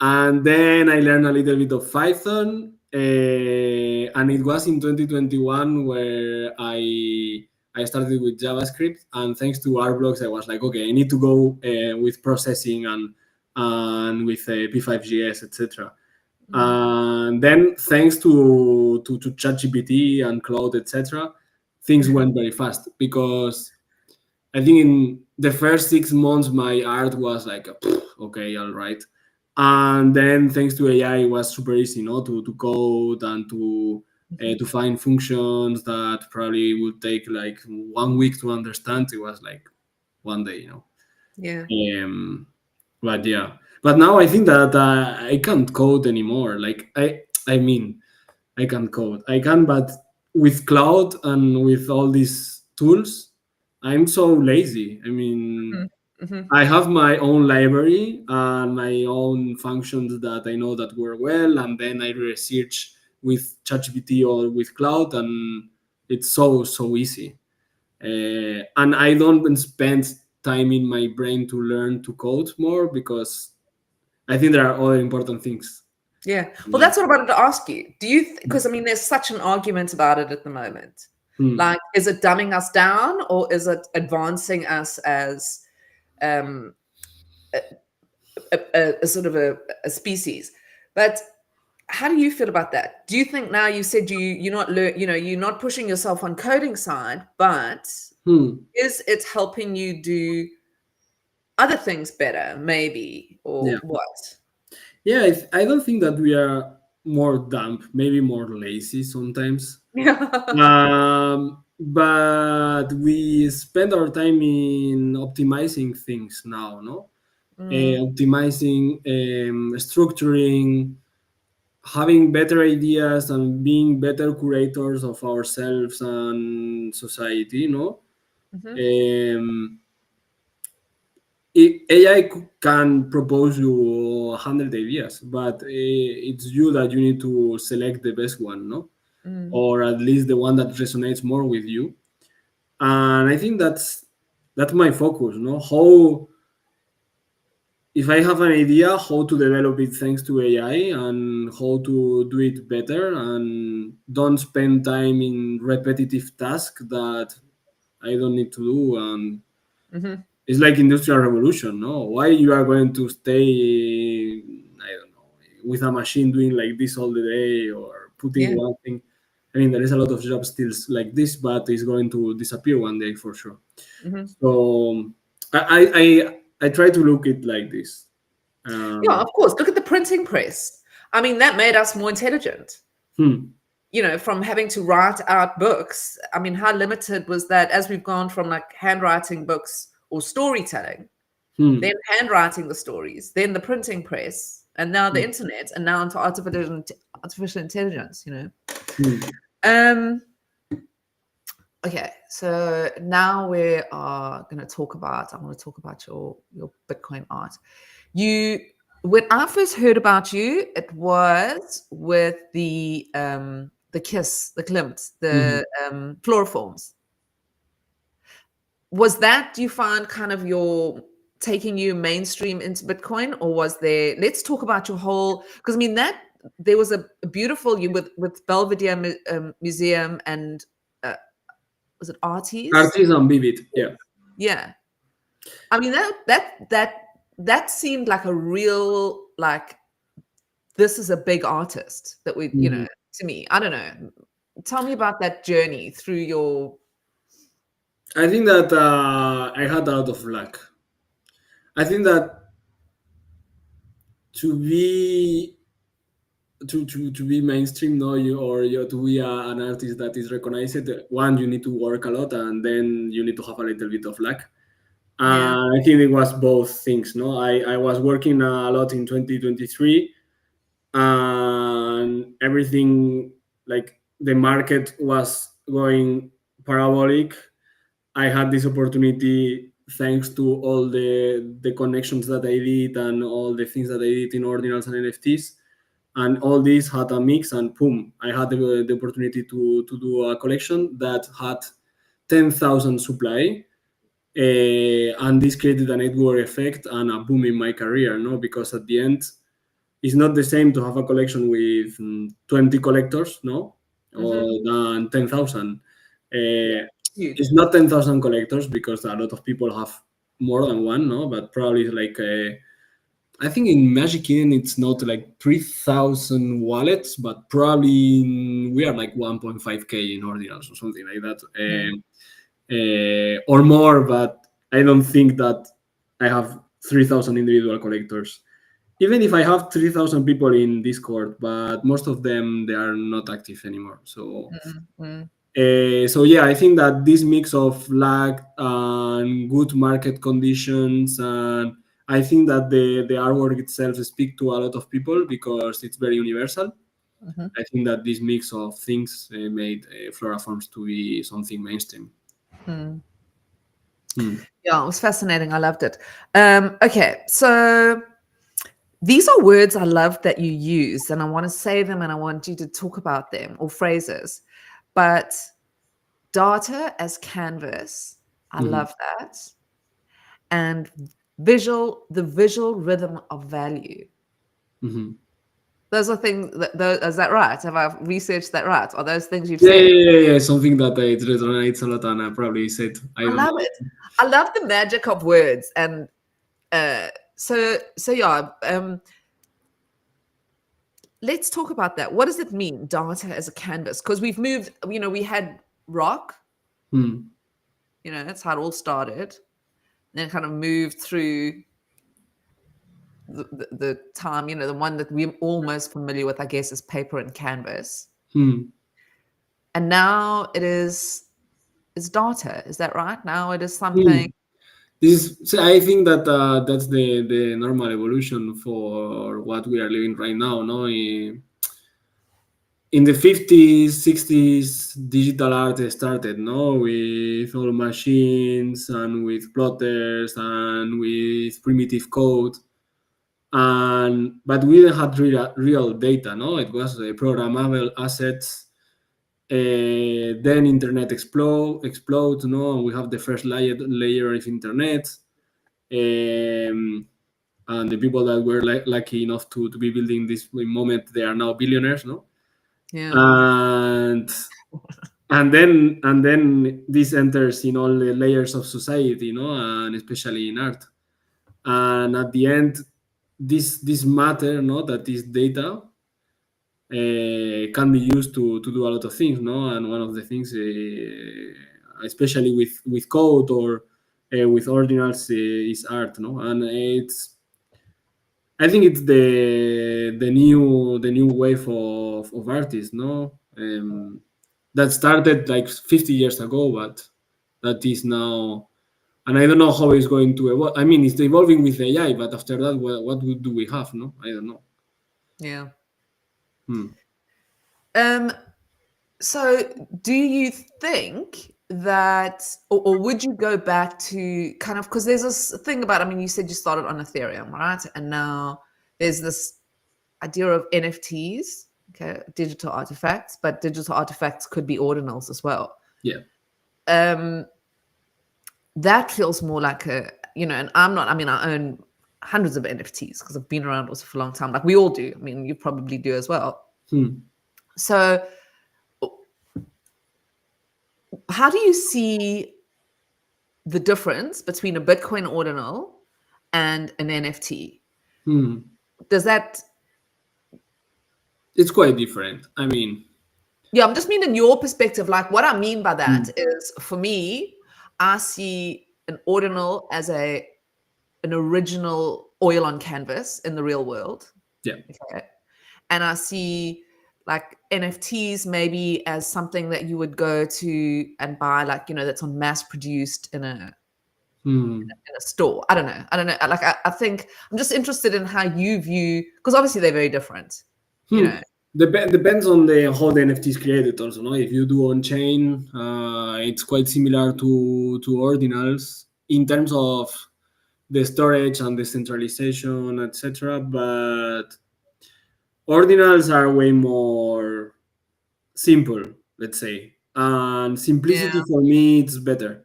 Speaker 2: then I learned a little bit of Python. and it was in 2021 where I started with JavaScript, and thanks to our blogs, I was like, okay, I need to go with processing and with P5GS, etc. And then thanks to ChatGPT and Cloud, etc., things went very fast, because I think in the first 6 months my art was like, okay, all right. And then thanks to AI, it was super easy, to code and to find functions that probably would take like 1 week to understand. It was like one day.
Speaker 1: Yeah.
Speaker 2: But yeah, but now I think that I can't code anymore. Like I mean, I can code. I can, but with cloud and with all these tools, I'm so lazy. I mean,
Speaker 1: Mm-hmm.
Speaker 2: I have my own library and my own functions that I know that work well, and then I research with ChatGPT or with cloud, and it's so easy. And I don't spend time in my brain to learn to code more, because I think there are other important things.
Speaker 1: Yeah. Well, that's what I wanted to ask you. Do you, because I mean, there's such an argument about it at the moment. Like, is it dumbing us down, or is it advancing us as um, a sort of a species? But how do you feel about that? Do you think now, you said you're not you're not pushing yourself on coding side, but is it helping you do other things better, maybe, or
Speaker 2: Yeah.
Speaker 1: what?
Speaker 2: Yeah, I don't think that we are more dumb, maybe more lazy sometimes. But we spend our time in optimizing things now, no? Optimizing, structuring, having better ideas, and being better curators of ourselves and society, no? Um, AI can propose you 100 ideas, but it's you that you need to select the best one, no? Or at least the one that resonates more with you. And I think that's my focus, no? How, if I have an idea, how to develop it thanks to AI, and how to do it better, and don't spend time in repetitive tasks that I don't need to do. And it's like industrial revolution, no? Why you are going to stay, I don't know, with a machine doing like this all the day, or putting
Speaker 1: Yeah.
Speaker 2: one thing. I mean, there is a lot of jobs still like this, but it's going to disappear one day for sure. So I try to look it like this.
Speaker 1: Yeah, of course. Look at the printing press. I mean, that made us more intelligent. From having to write out books. I mean, how limited was that, as we've gone from like handwriting books or storytelling, then handwriting the stories, then the printing press, and now the internet, and now into artificial intelligence, Okay, so now we are going to talk about, I want to talk about your Bitcoin art. When I first heard about you, it was with the kiss, the klimt, the floriforms. Was that, do you find, kind of your taking you mainstream into Bitcoin, or was there, let's talk about your whole, because I mean that there was a beautiful, you with Belvedere Museum and was it Arties?
Speaker 2: Arties and Vivid, yeah.
Speaker 1: Yeah. I mean that seemed like a real, like, this is a big artist that we, to me. I don't know. Tell me about that journey through your.
Speaker 2: I think that I had a lot of luck. I think that to be to be mainstream, no, to be an artist that is recognized, one, you need to work a lot, and then you need to have a little bit of luck.
Speaker 1: Yeah.
Speaker 2: I think it was both things, no? I was working a lot in 2023, and everything, like the market was going parabolic. I had this opportunity thanks to all the connections that I did, and all the things that I did in ordinals and NFTs, and all this had a mix, and boom, I had the opportunity to do a collection that had 10,000 supply, and this created a network effect and a boom in my career, no? Because at the end, it's not the same to have a collection with 20 collectors, no, or than 10,000.
Speaker 1: Huge.
Speaker 2: It's not 10,000 collectors because a lot of people have more than one, no, but probably like I think in Magic Eden it's not like 3,000 wallets, but probably we are like 1.5k in ordinals or something like that, or more. But I don't think that I have 3,000 individual collectors. Even if I have 3,000 people in Discord, but most of them they are not active anymore. So yeah, I think that this mix of luck and good market conditions, and I think that the artwork itself speaks to a lot of people because it's very universal. I think that this mix of things made Floraforms to be something mainstream.
Speaker 1: Yeah, it was fascinating. I loved it. Okay, so these are words I love that you use, and I want to say them and I want you to talk about them, or phrases. But data as canvas, I love that. And the visual rhythm of value. Those are things is that right? Have I researched that right? Are those things you've said?
Speaker 2: Yeah. Something that it resonates a lot, and I probably said I don't
Speaker 1: love
Speaker 2: know.
Speaker 1: it. I love the magic of words, and so yeah. Let's talk about that. What does it mean, data as a canvas? Because we've moved. We had rock. That's how it all started. Then kind of moved through the time. The one that we're almost familiar with, I guess, is paper and canvas. And now it's data. Is that right? Now it is something.
Speaker 2: I think that that's the normal evolution for what we are living right now. No, in the 50s, 60s, digital art started. No, with all machines and with plotters and with primitive code. But we didn't have real data. No, it was programmable assets. Then internet explodes. No, we have the first layer of internet. And the people that were lucky enough to be building this moment, they are now billionaires, no?
Speaker 1: Yeah.
Speaker 2: And then this enters in all the layers of society, and especially in art. And at the end, this matter, that this data can be used to do a lot of things, and one of the things, especially with code or with ordinals, is art, and I think it's the new wave of artists, that started like 50 years ago, but that is now, and I don't know how it's going to evolve. I mean, it's evolving with AI, but after that, what do we have? No, I don't know.
Speaker 1: Yeah. So do you think that, or would you go back to kind of, because there's this thing about, you said you started on Ethereum, right? And now there's this idea of NFTs, okay, digital artifacts, but digital artifacts could be ordinals as well.
Speaker 2: Yeah.
Speaker 1: That feels more like and I own hundreds of NFTs because I've been around also for a long time. Like we all do. You probably do as well. So how do you see the difference between a Bitcoin ordinal and an NFT? Does that...
Speaker 2: It's quite different.
Speaker 1: Yeah, I'm just meaning your perspective. Like what I mean by that is, for me, I see an ordinal as an original oil on canvas in the real world.
Speaker 2: Yeah.
Speaker 1: Okay. And I see like NFTs maybe as something that you would go to and buy, like, that's on mass produced in a store. I don't know. Like I think I'm just interested in how you view, because obviously they're very different.
Speaker 2: Depends on how the NFT is created also. No? If you do on chain, it's quite similar to ordinals in terms of the storage and the centralization, etc. But ordinals are way more simple, let's say, and simplicity for me it's better.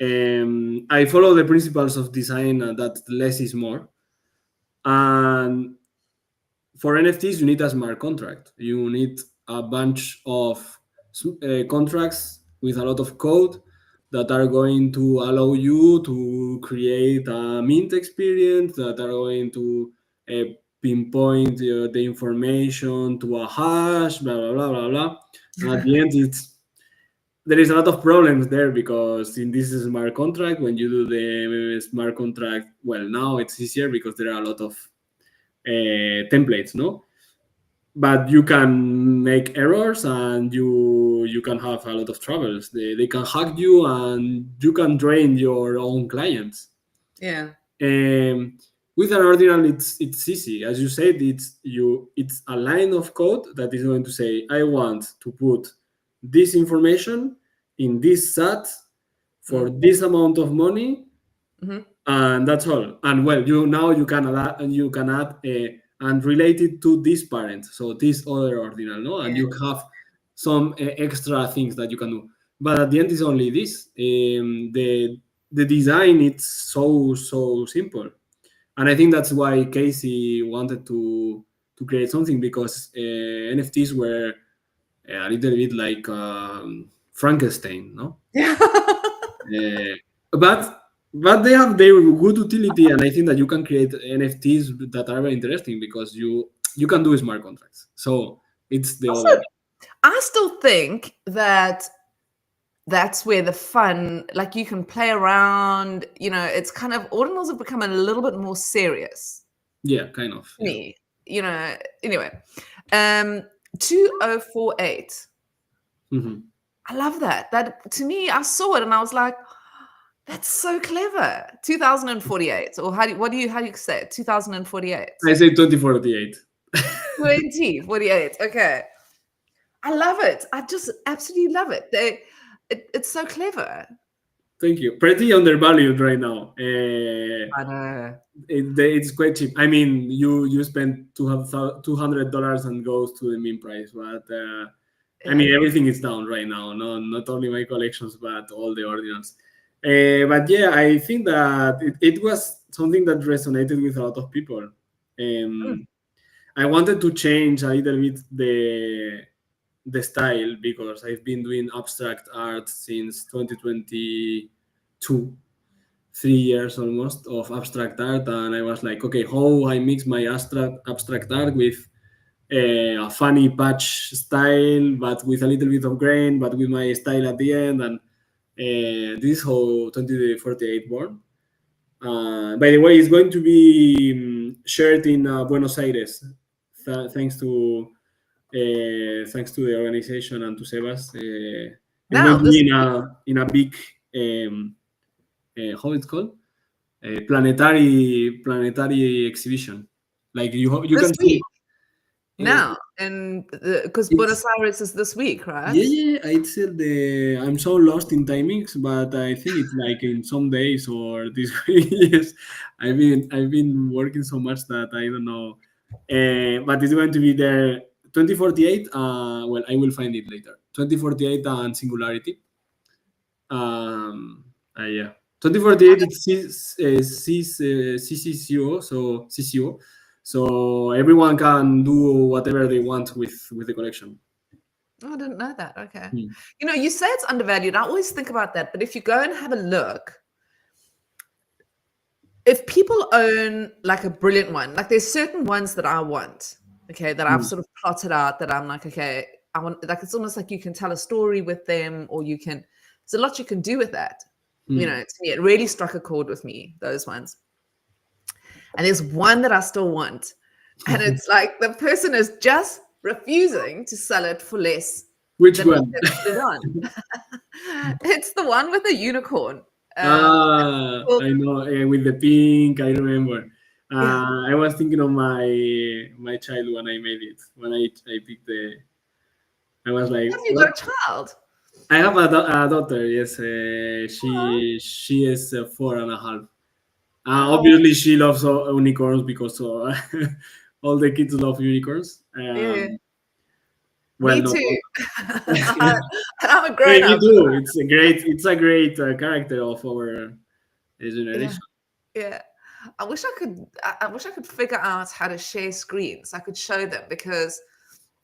Speaker 2: I follow the principles of design that less is more, and for NFTs, you need a smart contract. You need a bunch of contracts with a lot of code that are going to allow you to create a mint experience, that are going to uh, pinpoint the information to a hash, blah blah blah blah blah. And at the end, there is a lot of problems there, because in this smart contract, when you do the smart contract, well, now it's easier because there are a lot of templates, no? But you can make errors, and you can have a lot of troubles. They can hack you, and you can drain your own clients.
Speaker 1: Yeah.
Speaker 2: With an ordinal, it's easy. As you said, it's a line of code that is going to say, I want to put this information in this SAT for this amount of money, and that's all. And well, you can add and relate it to this parent, so this other ordinal, no, and you have some extra things that you can do. But at the end, it's only this. The design, it's so simple, and I think that's why Casey wanted to create something, because NFTs were a little bit like Frankenstein, no?
Speaker 1: Yeah.
Speaker 2: But they have their good utility, and I think that you can create NFTs that are very interesting, because you can do smart contracts. So it's the
Speaker 1: Also,
Speaker 2: other.
Speaker 1: I still think that that's where the fun, like you can play around, it's kind of, ordinals have become a little bit more serious.
Speaker 2: Yeah, kind of.
Speaker 1: Me, anyway. 2048. I love that. That, to me, I saw it and I was like, that's so clever. 2048. Or how do you say it? 2048.
Speaker 2: I say 2048.
Speaker 1: 2048. Okay. I love it. I just absolutely love it. It's so clever.
Speaker 2: Thank you. Pretty undervalued right now.
Speaker 1: I know.
Speaker 2: It's quite cheap. I mean, you spend $200 and goes to the mean price, but I mean, everything is down right now. No, not only my collections, but all the ordinals. But yeah, I think that it was something that resonated with a lot of people. I wanted to change a little bit the style, because I've been doing abstract art since 2022, 3 years almost of abstract art, and I was like, okay, how I mix my abstract art with a funny patch style, but with a little bit of grain, but with my style at the end, and this is how 2048 born. By the way, it's going to be shared in Buenos Aires, thanks to the organization and to Sebas. It's going to be in a big how it's called, planetary exhibition. Like you can see.
Speaker 1: Now, and because Buenos Aires is this week, right?
Speaker 2: Yeah. It's I'm so lost in timings, but I think it's like in some days or this week. Yes, I've been working so much that I don't know. But it's going to be there 2048. Well, I will find it later. 2048 and Singularity. Yeah. 2048 it's CCCO, so CCO. So everyone can do whatever they want with the collection.
Speaker 1: Oh, I didn't know that. Okay. You say it's undervalued. I always think about that. But if you go and have a look, if people own like a brilliant one, like there's certain ones that I want, okay, that I've sort of plotted out, that I'm like, okay, I want, like, it's almost like you can tell a story with them, or there's a lot you can do with that. To me, it really struck a chord with me, those ones. And there's one that I still want. And it's like the person is just refusing to sell it for less.
Speaker 2: Which one?
Speaker 1: It's the one with the unicorn.
Speaker 2: I know, with the pink, I remember. I was thinking of my child when I made it. When I picked I was like,
Speaker 1: have you got a child?
Speaker 2: I have a daughter, yes. She is 4.5. Obviously, she loves unicorns, because all the kids love unicorns.
Speaker 1: Well, me too. I'm a grown up.
Speaker 2: Me too. It's a great character of our generation.
Speaker 1: Yeah. I wish I could. I wish I could figure out how to share screens. I could show them because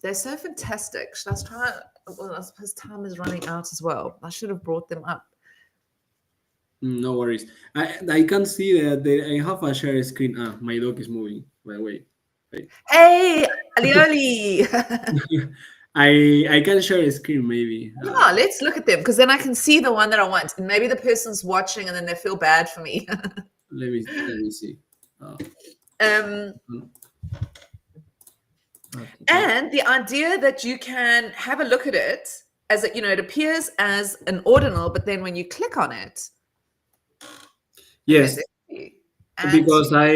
Speaker 1: they're so fantastic. Should I try? Well, I suppose time is running out as well. I should have brought them up.
Speaker 2: No worries. I can see that I have a share screen. Ah, my dog is moving. By the way, wait.
Speaker 1: Hey, Alioli.
Speaker 2: I can share a screen maybe.
Speaker 1: Yeah, let's look at them because then I can see the one that I want. And maybe the person's watching and then they feel bad for me.
Speaker 2: Let me see.
Speaker 1: And the idea that you can have a look at it as it, it appears as an ordinal, but then when you click on it,
Speaker 2: yes,
Speaker 1: and
Speaker 2: because I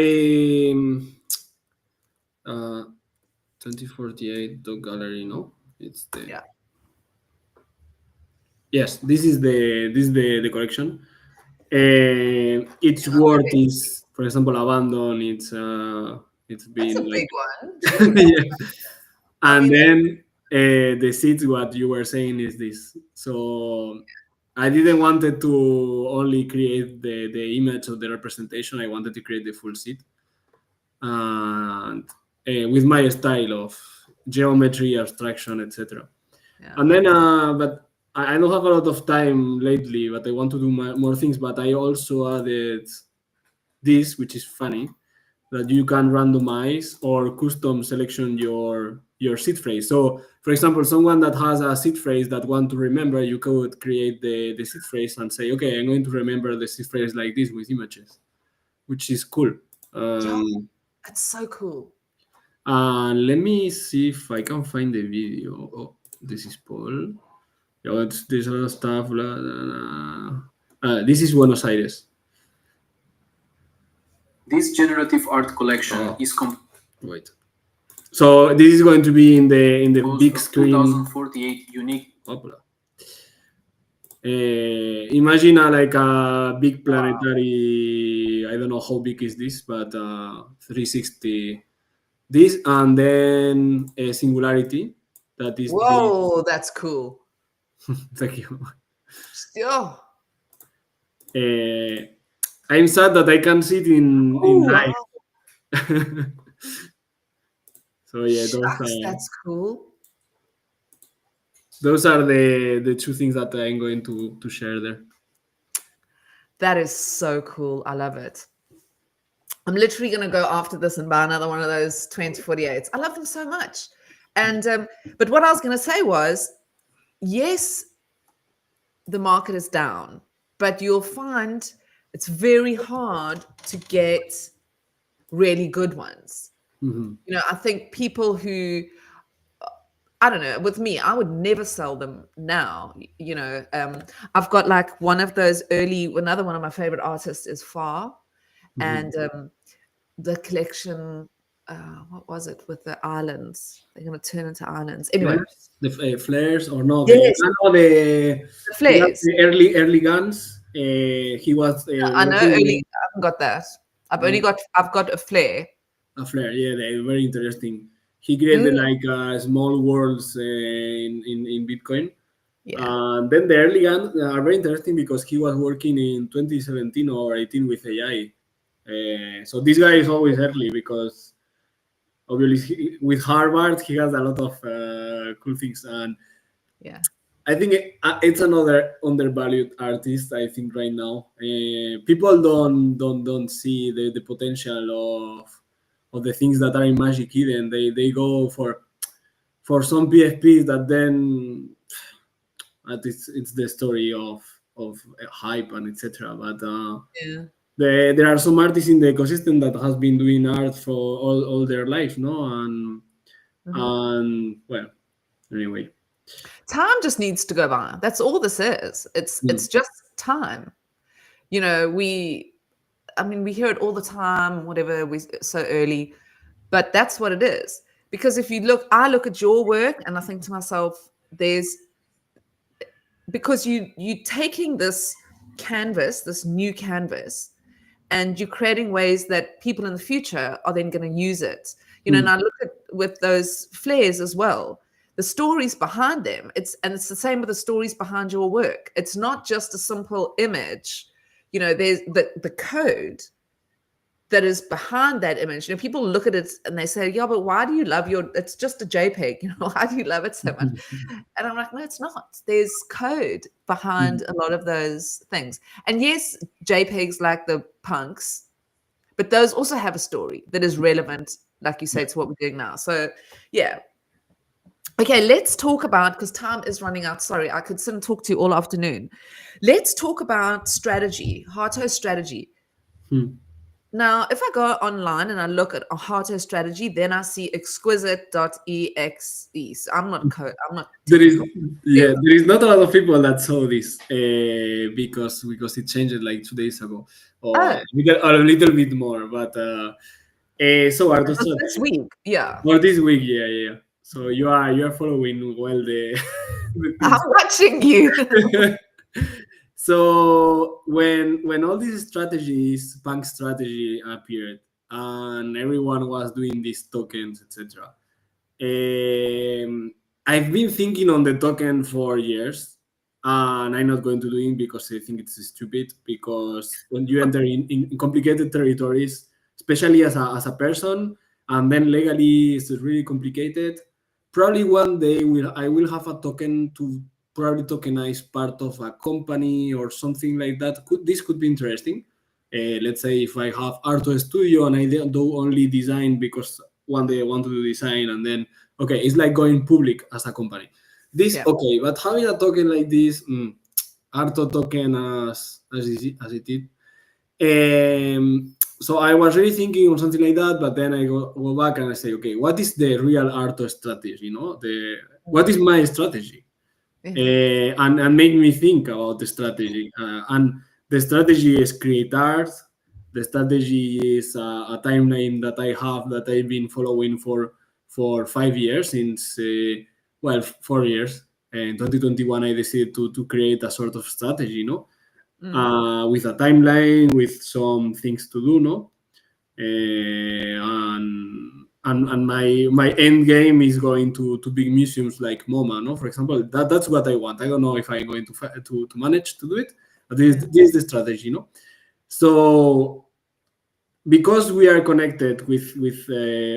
Speaker 2: 2048 dog gallery. No, it's the
Speaker 1: yeah.
Speaker 2: Yes, this is the collection. Each word is, for example, abandon. It's been
Speaker 1: That's a
Speaker 2: like
Speaker 1: big one.
Speaker 2: yeah. And then the seeds. What you were saying is this. So I didn't wanted to only create the image of the representation. I wanted to create the full seed, and with my style of geometry, abstraction, etc.
Speaker 1: Yeah.
Speaker 2: And then, but I don't have a lot of time lately, but I want to do more things. But I also added this, which is funny, that you can randomize or custom selection your seed phrase. So, for example, someone that has a seed phrase that want to remember, you could create the seed phrase and say, okay, I'm going to remember the seed phrase like this with images, which is cool.
Speaker 1: That's so cool.
Speaker 2: Let me see if I can find the video. Oh, this is Paul. Yeah, there's a lot of stuff. Blah, blah, blah. This is Buenos Aires.
Speaker 3: This generative art collection is
Speaker 2: wait. So this is going to be in the big screen.
Speaker 3: 2048 unique.
Speaker 2: Imagine like a big planetary. I don't know how big is this, but 360. This and then a singularity. That is.
Speaker 1: Whoa, that's cool.
Speaker 2: Thank you.
Speaker 1: Oh.
Speaker 2: I'm sad that I can't see it in live. Wow. So yeah,
Speaker 1: that's cool.
Speaker 2: Those are the two things that I'm going to share there.
Speaker 1: That is so cool. I love it. I'm literally going to go after this and buy another one of those 2048s. I love them so much. And but what I was going to say was, yes, the market is down, but you'll find it's very hard to get really good ones.
Speaker 2: Mm-hmm.
Speaker 1: I think people who, I don't know, with me, I would never sell them now. I've got like one of those another one of my favorite artists is Far. And the collection, what was it with the islands? They're going to turn into islands. Anyway,
Speaker 2: the flares or no?
Speaker 1: Yes.
Speaker 2: The
Speaker 1: flares.
Speaker 2: The early guns. He was.
Speaker 1: I know. I haven't got that. I've got a flare.
Speaker 2: A flare, yeah, they're very interesting. He created like small worlds in Bitcoin.
Speaker 1: Yeah.
Speaker 2: Then the early guns are very interesting because he was working in 2017 or 18 with AI. So this guy is always early because obviously with Harvard he has a lot of cool things, and
Speaker 1: yeah,
Speaker 2: I think it's another undervalued artist. I think right now people don't see the potential of the things that are in Magic Eden. They go for some PFPs that then it's the story of hype and etc. But
Speaker 1: yeah.
Speaker 2: There are some artists in the ecosystem that has been doing art for all their life, no? And well, anyway,
Speaker 1: time just needs to go by. That's all this is. It's just time. We hear it all the time. Whatever, we so early, but that's what it is. Because if I look at your work and I think to myself, because you taking this canvas, this new canvas, and you're creating ways that people in the future are then going to use it. And I look at with those flares as well, the stories behind them. It's the same with the stories behind your work. It's not just a simple image. There's the code that is behind that image. People look at it and they say, yeah, but why do you love it's just a JPEG, why do you love it so much? And I'm like, no, it's not. There's code behind a lot of those things. And yes, JPEGs like the punks, but those also have a story that is relevant, like you say, to what we're doing now. So yeah. Okay, let's talk about, because time is running out. Sorry, I could sit and talk to you all afternoon. Let's talk about strategy, Harto Strategy. Now, if I go online and I look at a Harto Strategy, then I see exquisite.exe. So I'm not code. I'm not.
Speaker 2: There is not a lot of people that saw this because it changed like 2 days ago, or a little bit more. But so Arto Strategy
Speaker 1: this week, yeah.
Speaker 2: Or this week, yeah. So you are following well the.
Speaker 1: I'm watching you.
Speaker 2: So when all these strategies, punk strategy appeared, and everyone was doing these tokens, etc. I've been thinking on the token for years, and I'm not going to do it because I think it's stupid. Because when you enter in complicated territories, especially as a person, and then legally it's really complicated. Probably one day I will have a token to probably tokenize part of a company or something like that. This could be interesting. Let's say if I have Arto Studio and I do only design because one day I want to do design, and then okay, it's like going public as a company. Okay, but having a token like this, Arto token as it is. So I was really thinking on something like that, but then I go back and I say, okay, what is the real Arto strategy? What is my strategy? And make me think about the strategy. And the strategy is create art. The strategy is a timeline that I have that I've been following for 5 years since 4 years. In 2021, I decided to create a sort of strategy, with a timeline, with some things to do, and my end game is going to big museums like MoMA, for example. That's what I want. I don't know if I'm going to manage to do it, but this is the strategy, So because we are connected with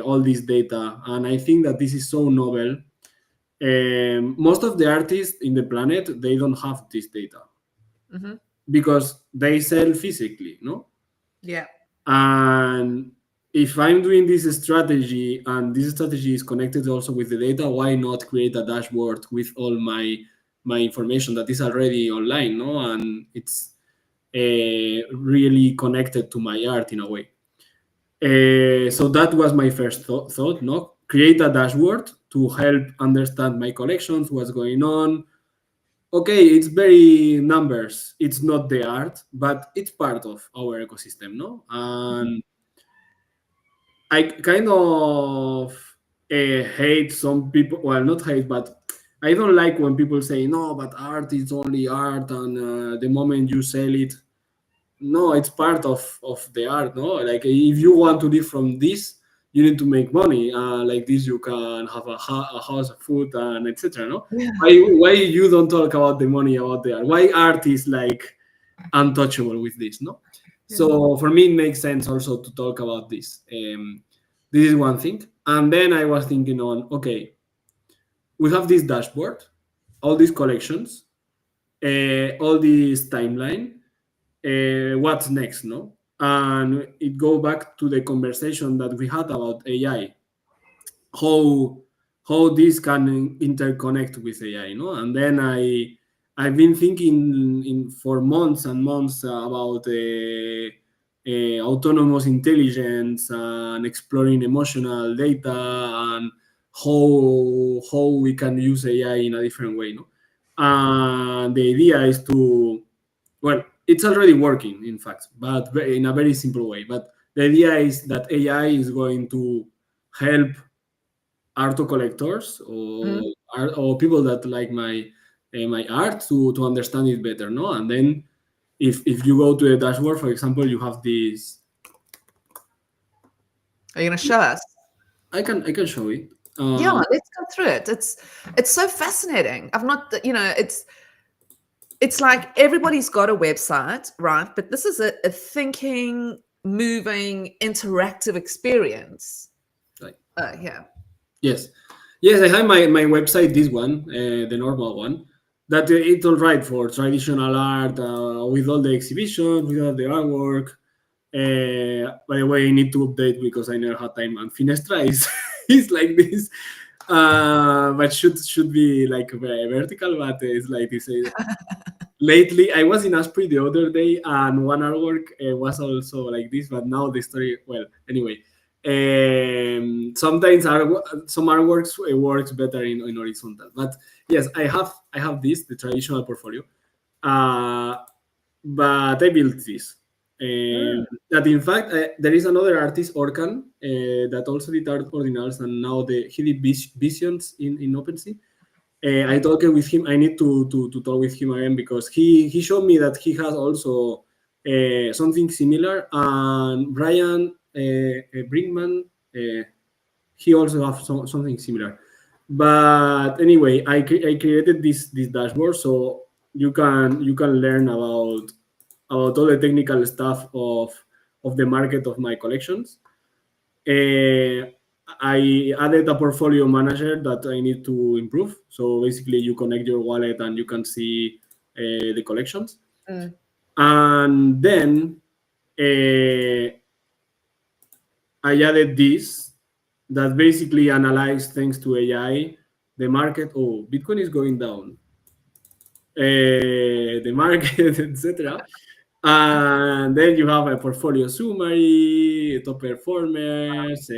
Speaker 2: all this data, and I think that this is so novel. Most of the artists in the planet, they don't have this data because they sell physically,
Speaker 1: Yeah.
Speaker 2: And if I'm doing this strategy and this strategy is connected also with the data, why not create a dashboard with all my information that is already online, and it's really connected to my art in a way. So that was my first thought, create a dashboard to help understand my collections, what's going on. Okay, it's very numbers. It's not the art, but it's part of our ecosystem, And I kind of hate some people. Well, not hate, but I don't like when people say, no, but art is only art, and the moment you sell it, no, it's part of the art, Like if you want to live from this, you need to make money. Like this, you can have a house, of food, and etc.
Speaker 1: Yeah.
Speaker 2: Why you don't talk about the money, about the art? Why art is like untouchable with this, Yeah. So for me, it makes sense also to talk about this. This is one thing, and then I was thinking on, okay, we have this dashboard, all these collections, all this timeline. What's next, And it go back to the conversation that we had about AI, how this can interconnect with AI, And then I've been thinking for months and months about autonomous intelligence and exploring emotional data and how we can use AI in a different way, And the idea is to, well, it's already working, in fact, but in a very simple way. But the idea is that AI is going to help art collectors or people that like my art to understand it better, And then if you go to the dashboard, for example, you have this.
Speaker 1: Are you going to show us?
Speaker 2: I can show it.
Speaker 1: Yeah, let's go through it. It's so fascinating. I've not, it's like everybody's got a website, right? But this is a thinking moving interactive experience.
Speaker 2: Right.
Speaker 1: Yeah.
Speaker 2: Yes, I have my website, this one, the normal one, that it's all right for traditional art, with all the exhibition, with all the artwork. By the way, I need to update because I never had time, and Finestra is is like this, but should be like vertical, but it's like this. Lately, I was in Asprey the other day, and one artwork was also like this, but now the story. Well, anyway, sometimes some artworks works better in horizontal. But yes, I have this, the traditional portfolio, but I built this. That in fact, there is another artist, Orkan, that also did art ordinals, and now he did visions in OpenSea. I talked with him. I need to talk with him again because he showed me that he has also something similar. And Brian Brinkman, he also has something similar. But anyway, I created this dashboard so you can learn about all the technical stuff of the market of my collections. I added a portfolio manager that I need to improve. So basically, you connect your wallet and you can see the collections. And then I added this that basically analyze, thanks to AI, the market. Oh, Bitcoin is going down. The market, etc. And then you have a portfolio summary, top performers,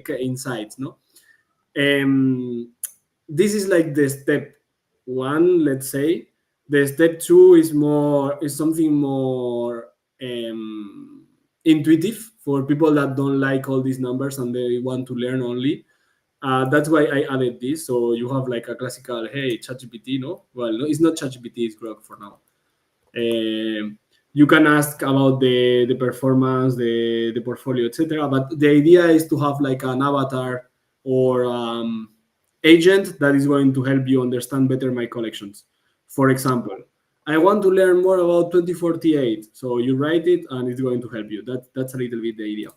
Speaker 2: insights. No, this is like the step one, let's say. The step two is something more intuitive for people that don't like all these numbers and they want to learn only. That's why I added this. So you have like a classical, hey, ChatGPT, no? Well, no, it's not ChatGPT, it's Grok for now. You can ask about the performance, the portfolio, etc. But the idea is to have like an avatar or agent that is going to help you understand better my collections. For example, I want to learn more about 2048. So you write it and it's going to help you. That's a little bit the idea.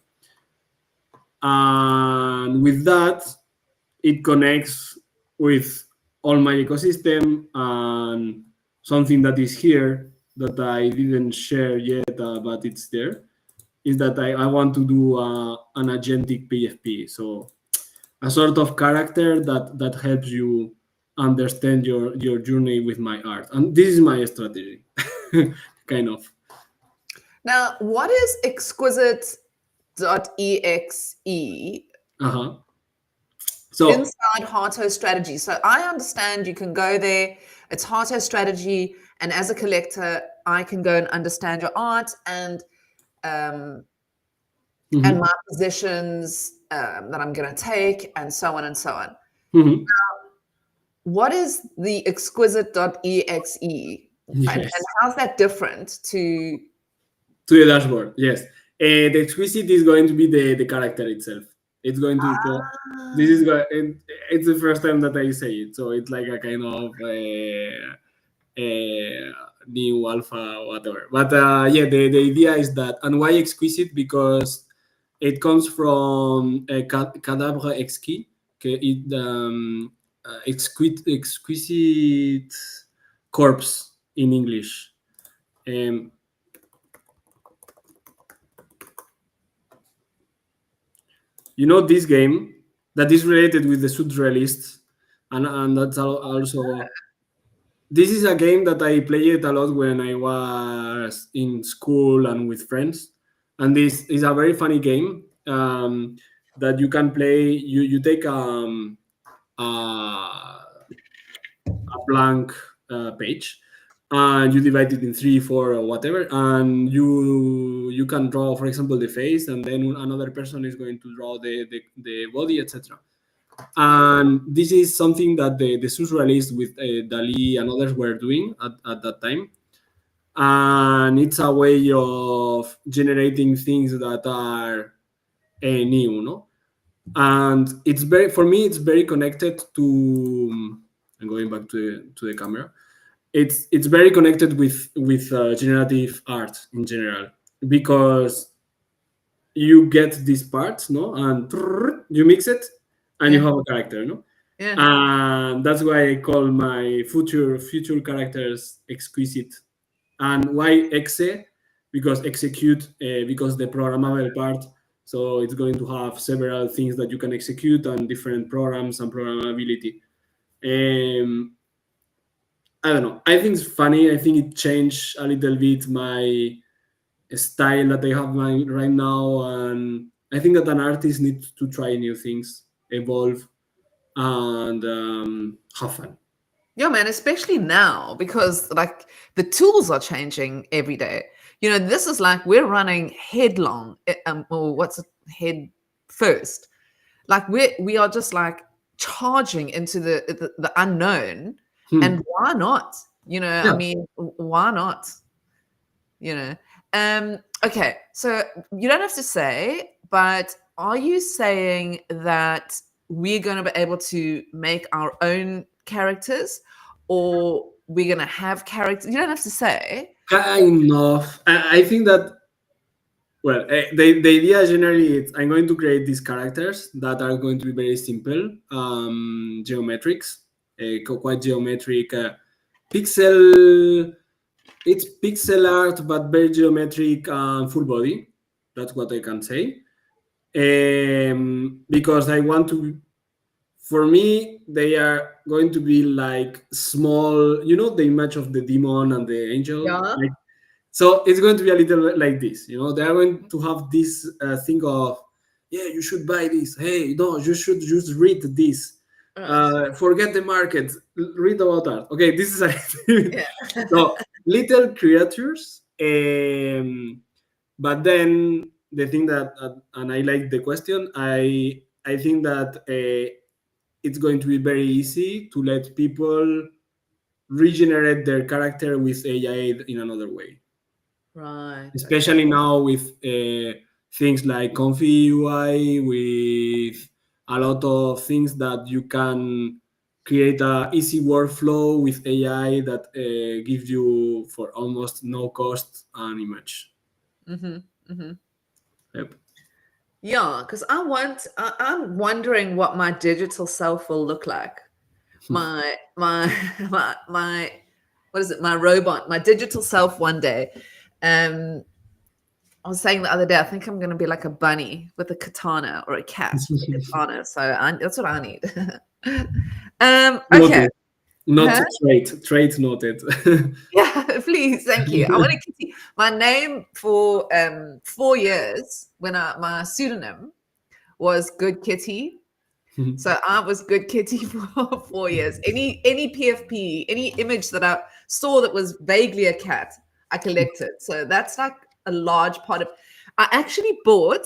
Speaker 2: And with that, it connects with all my ecosystem. And something that is here that I didn't share yet, but it's there, is that I want to do an agentic PFP. So a sort of character that helps you understand your journey with my art. And this is my strategy, kind of.
Speaker 1: Now, what is exquisite.exe?
Speaker 2: Uh-huh. So
Speaker 1: inside Harto Strategy. So I understand you can go there. It's Harto Strategy, and as a collector, I can go and understand your art and my positions that I'm going to take, and so on and so on. Now, what is the exquisite.exe, and how's that different to
Speaker 2: the dashboard? Yes, the exquisite is going to be the character itself. It's going to this is it's the first time that I say it, so it's like a kind of new alpha, whatever. But yeah, the idea is that. And why exquisite? Because it comes from cadavre exquis. It exquisite corpse in English. You know, this game that is related with the surrealists, and that's also. This is a game that I played a lot when I was in school and with friends, and this is a very funny game that you can play. You take a blank page, and you divide it in 3, 4, or whatever, and you can draw, for example, the face, and then another person is going to draw the body, etc. And this is something that the surrealists with Dali and others were doing at that time. And it's a way of generating things that are new, no? And it's for me, it's very connected to. I'm going back to the camera. It's very connected with generative art in general, because you get these parts, no, and you mix it, and you
Speaker 1: Yeah.
Speaker 2: have a character, no.
Speaker 1: Yeah.
Speaker 2: And that's why I call my future characters exquisite. And why exe? Because execute, because the programmable part. So it's going to have several things that you can execute and different programs and programmability. I don't know. I think it's funny. I think it changed a little bit my style that I have right now, and I think that an artist needs to try new things, evolve, and have fun.
Speaker 1: Yeah, man, especially now because like the tools are changing every day. You know, this is like we're running headlong, or what's it, head first. Like we are just like charging into the unknown, and why not? You know, I
Speaker 2: Yeah.
Speaker 1: mean, why not? You know. Okay, so you don't have to say, but are you saying that we're going to be able to make our own characters, or we're going to have characters? You don't have to say.
Speaker 2: Kind of. I think that, well, the idea generally is I'm going to create these characters that are going to be very simple, geometrics, quite geometric, pixel. It's pixel art, but very geometric and full body. That's what I can say. Because I want to, for me, they are going to be like small, the image of the demon and the angel.
Speaker 1: Yeah.
Speaker 2: Like, so it's going to be a little bit like this. They are going to have this thing of, yeah, you should buy this. Hey, no, you should just read this.
Speaker 1: Right.
Speaker 2: Forget the market. Read about art. Okay, this is a
Speaker 1: Yeah.
Speaker 2: so little creatures. But then the thing that, and I like the question. I think that it's going to be very easy to let people regenerate their character with AI in another way,
Speaker 1: Right.
Speaker 2: especially now with things like Comfy UI, with a lot of things that you can create a easy workflow with AI that gives you for almost no cost an image.
Speaker 1: Mm-hmm. Mm-hmm.
Speaker 2: Yep.
Speaker 1: Yeah, because I'm wondering what my digital self will look like. My my what is it? My robot, my digital self one day. I was saying the other day, I think I'm going to be like a bunny with a katana or a cat with a katana. So that's what I need. Okay.
Speaker 2: Noted. Not
Speaker 1: Huh?
Speaker 2: trait noted.
Speaker 1: Yeah, please, thank you. I want to kitty. My name for 4 years when my pseudonym was Good Kitty. So I was Good Kitty for 4 years. Any PFP, any image that I saw that was vaguely a cat, I collected. So that's like a large part of. I actually bought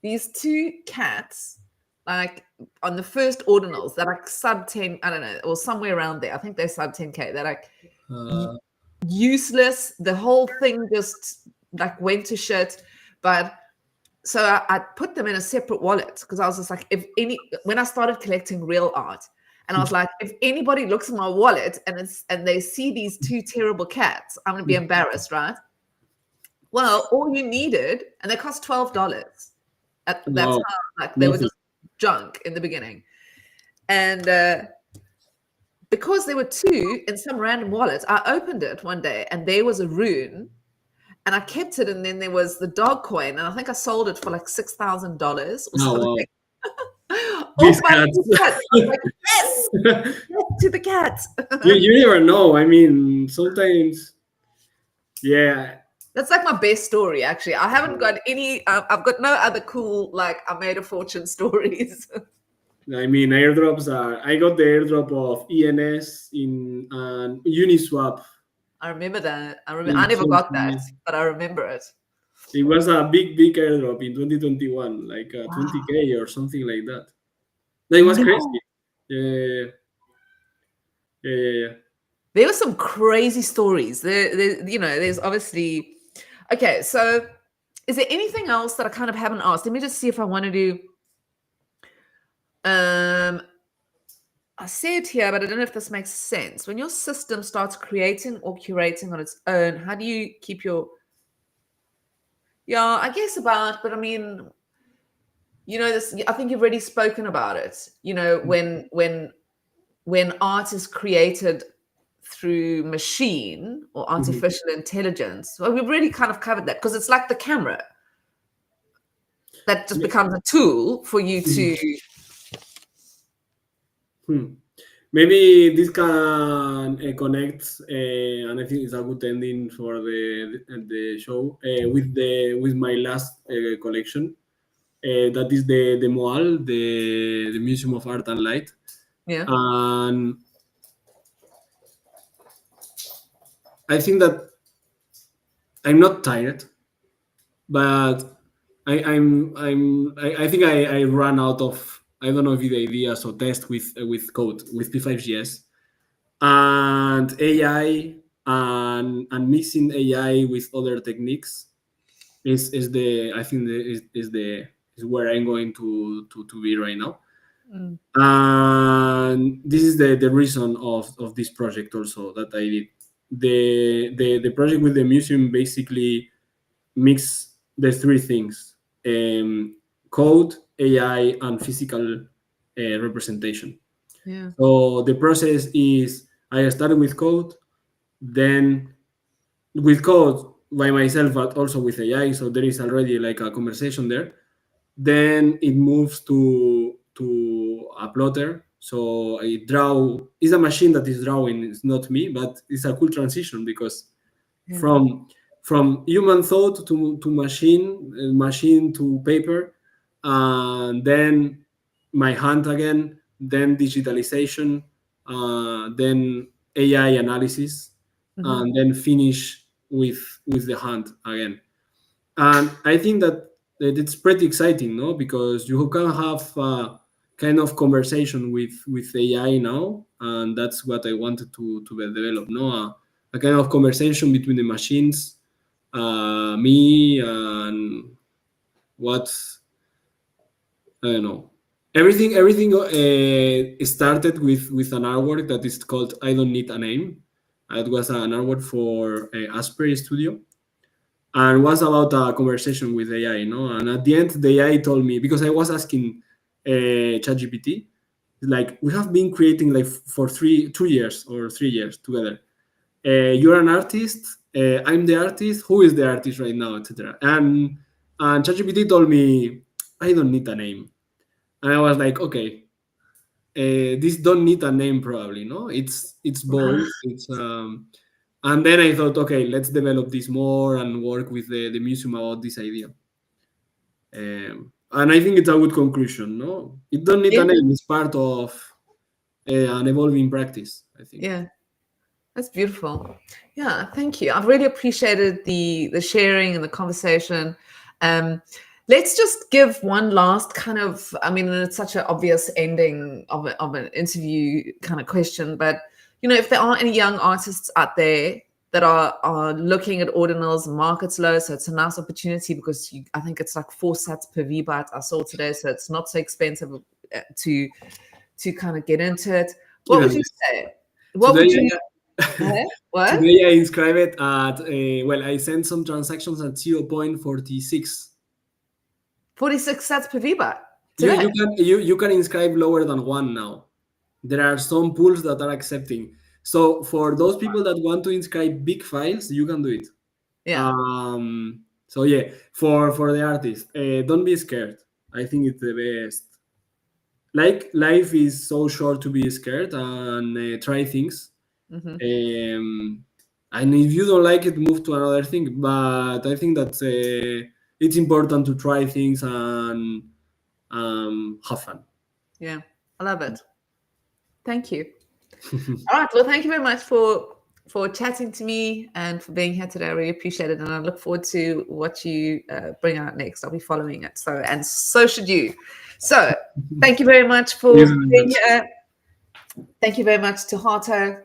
Speaker 1: these two cats, like on the first ordinals, that like sub 10, I don't know, or somewhere around there. I think they're sub 10K. They're like useless. The whole thing just like went to shit. But so I put them in a separate wallet because I was just like, when I started collecting real art, and I was like, if anybody looks at my wallet and they see these two terrible cats, I'm gonna be embarrassed, right? Well, all you needed, and they cost $12. That's
Speaker 2: Wow.
Speaker 1: how like they were just junk in the beginning, and because there were two in some random wallet, I opened it one day and there was a rune. And I kept it, and then there was the dog coin, and I think I sold it for like $6,000 or something.
Speaker 2: Wow. These cats.
Speaker 1: I was like, yes, to the cats.
Speaker 2: you never know. I mean, sometimes, yeah.
Speaker 1: That's like my best story, actually. I haven't got any. I've got no other cool like I made a fortune stories.
Speaker 2: I mean, airdrops are. I got the airdrop of ENS in Uniswap.
Speaker 1: I remember that. I never got that, but I remember it.
Speaker 2: It was a big airdrop in 2021, like 20K or something like that. That was crazy. Yeah.
Speaker 1: There were some crazy stories. There's obviously. Okay, so is there anything else that I kind of haven't asked? Let me just see if I want to do. I said here, but I don't know if this makes sense. When your system starts creating or curating on its own, how do you keep your Yeah, I guess but I mean, this. I think you've already spoken about it. When art is created through machine or artificial intelligence, well, we've really kind of covered that because it's like the camera that just becomes a tool for you to.
Speaker 2: Maybe this can connect, and I think it's a good ending for the show with my last collection. That is the MOAL, the Museum of Art and Light.
Speaker 1: Yeah.
Speaker 2: And I think that I'm not tired, but I think I ran out of, I don't know if the ideas or test with code with P5GS and AI and mixing AI with other techniques is the I think is where I'm going to be right now. And this is the reason of this project also that I did. The project with the museum basically mix the three things: code, AI, and physical representation.
Speaker 1: Yeah.
Speaker 2: So the process is I started with code, then with code by myself, but also with AI. So there is already like a conversation there. Then it moves to a plotter. So I draw. It's a machine that is drawing. It's not me, but it's a cool transition because from human thought to machine to paper, and then my hand again, then digitalization, then AI analysis, and then finish with the hand again. And I think that it's pretty exciting, no? Because you can have a kind of conversation with AI now, and that's what I wanted to develop, no? A kind of conversation between the machines, me, and what I don't know. Everything started with an artwork that is called "I Don't Need a Name." It was an artwork for Asprey Studio, and was about a conversation with AI, no? And at the end, the AI told me, because I was asking ChatGPT, like, we have been creating like for 2 years or 3 years together. You're an artist. I'm the artist. Who is the artist right now, etc. And ChatGPT told me, I don't need a name, and I was like, okay, this don't need a name probably, no? It's both. It's and then I thought, okay, let's develop this more and work with the museum about this idea. And I think it's a good conclusion, no? It don't need a name. It's part of an evolving practice, I think.
Speaker 1: Yeah. That's beautiful. Yeah, thank you. I've really appreciated the sharing and the conversation. Let's just give one last kind of, I mean, it's such an obvious ending of an interview kind of question, but if there are any young artists out there that are looking at ordinals, market's low, so it's a nice opportunity because I think it's like 4 sats per VByte I saw today, so it's not so expensive to kind of get into it. What would you say? What would you? What?
Speaker 2: Today I inscribed it at I sent some transactions at 0.46.
Speaker 1: 46 sats per VByte.
Speaker 2: You can inscribe lower than 1 now. There are some pools that are accepting. So for those people that want to inscribe big files, you can do it.
Speaker 1: Yeah.
Speaker 2: So yeah, for the artist, don't be scared. I think it's the best. Like, life is so short to be scared and try things. And if you don't like it, move to another thing. But I think that it's important to try things and have fun.
Speaker 1: Yeah, I love it. Thank you. All right. Well, thank you very much for chatting to me and for being here today. I really appreciate it, and I look forward to what you bring out next. I'll be following it. So should you. So thank you very much for being here. Thank you very much to Harto.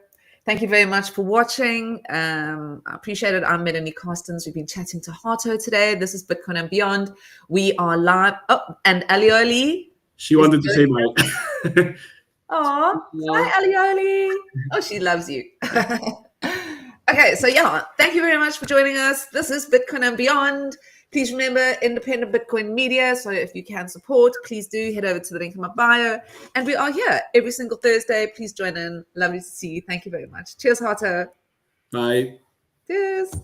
Speaker 1: Thank you very much for watching. I appreciate it. I'm Melanie Carstens. We've been chatting to Harto today. This is Bitcoin and Beyond. We are live. Oh, and Alioli.
Speaker 2: She wanted to say bye.
Speaker 1: Oh, hi, Alioli. Oh, she loves you. Okay, so yeah, thank you very much for joining us. This is Bitcoin and Beyond. Please remember, independent Bitcoin media. So if you can support, please do head over to the link in my bio. And we are here every single Thursday. Please join in. Lovely to see you. Thank you very much. Cheers, Harto.
Speaker 2: Bye.
Speaker 1: Cheers.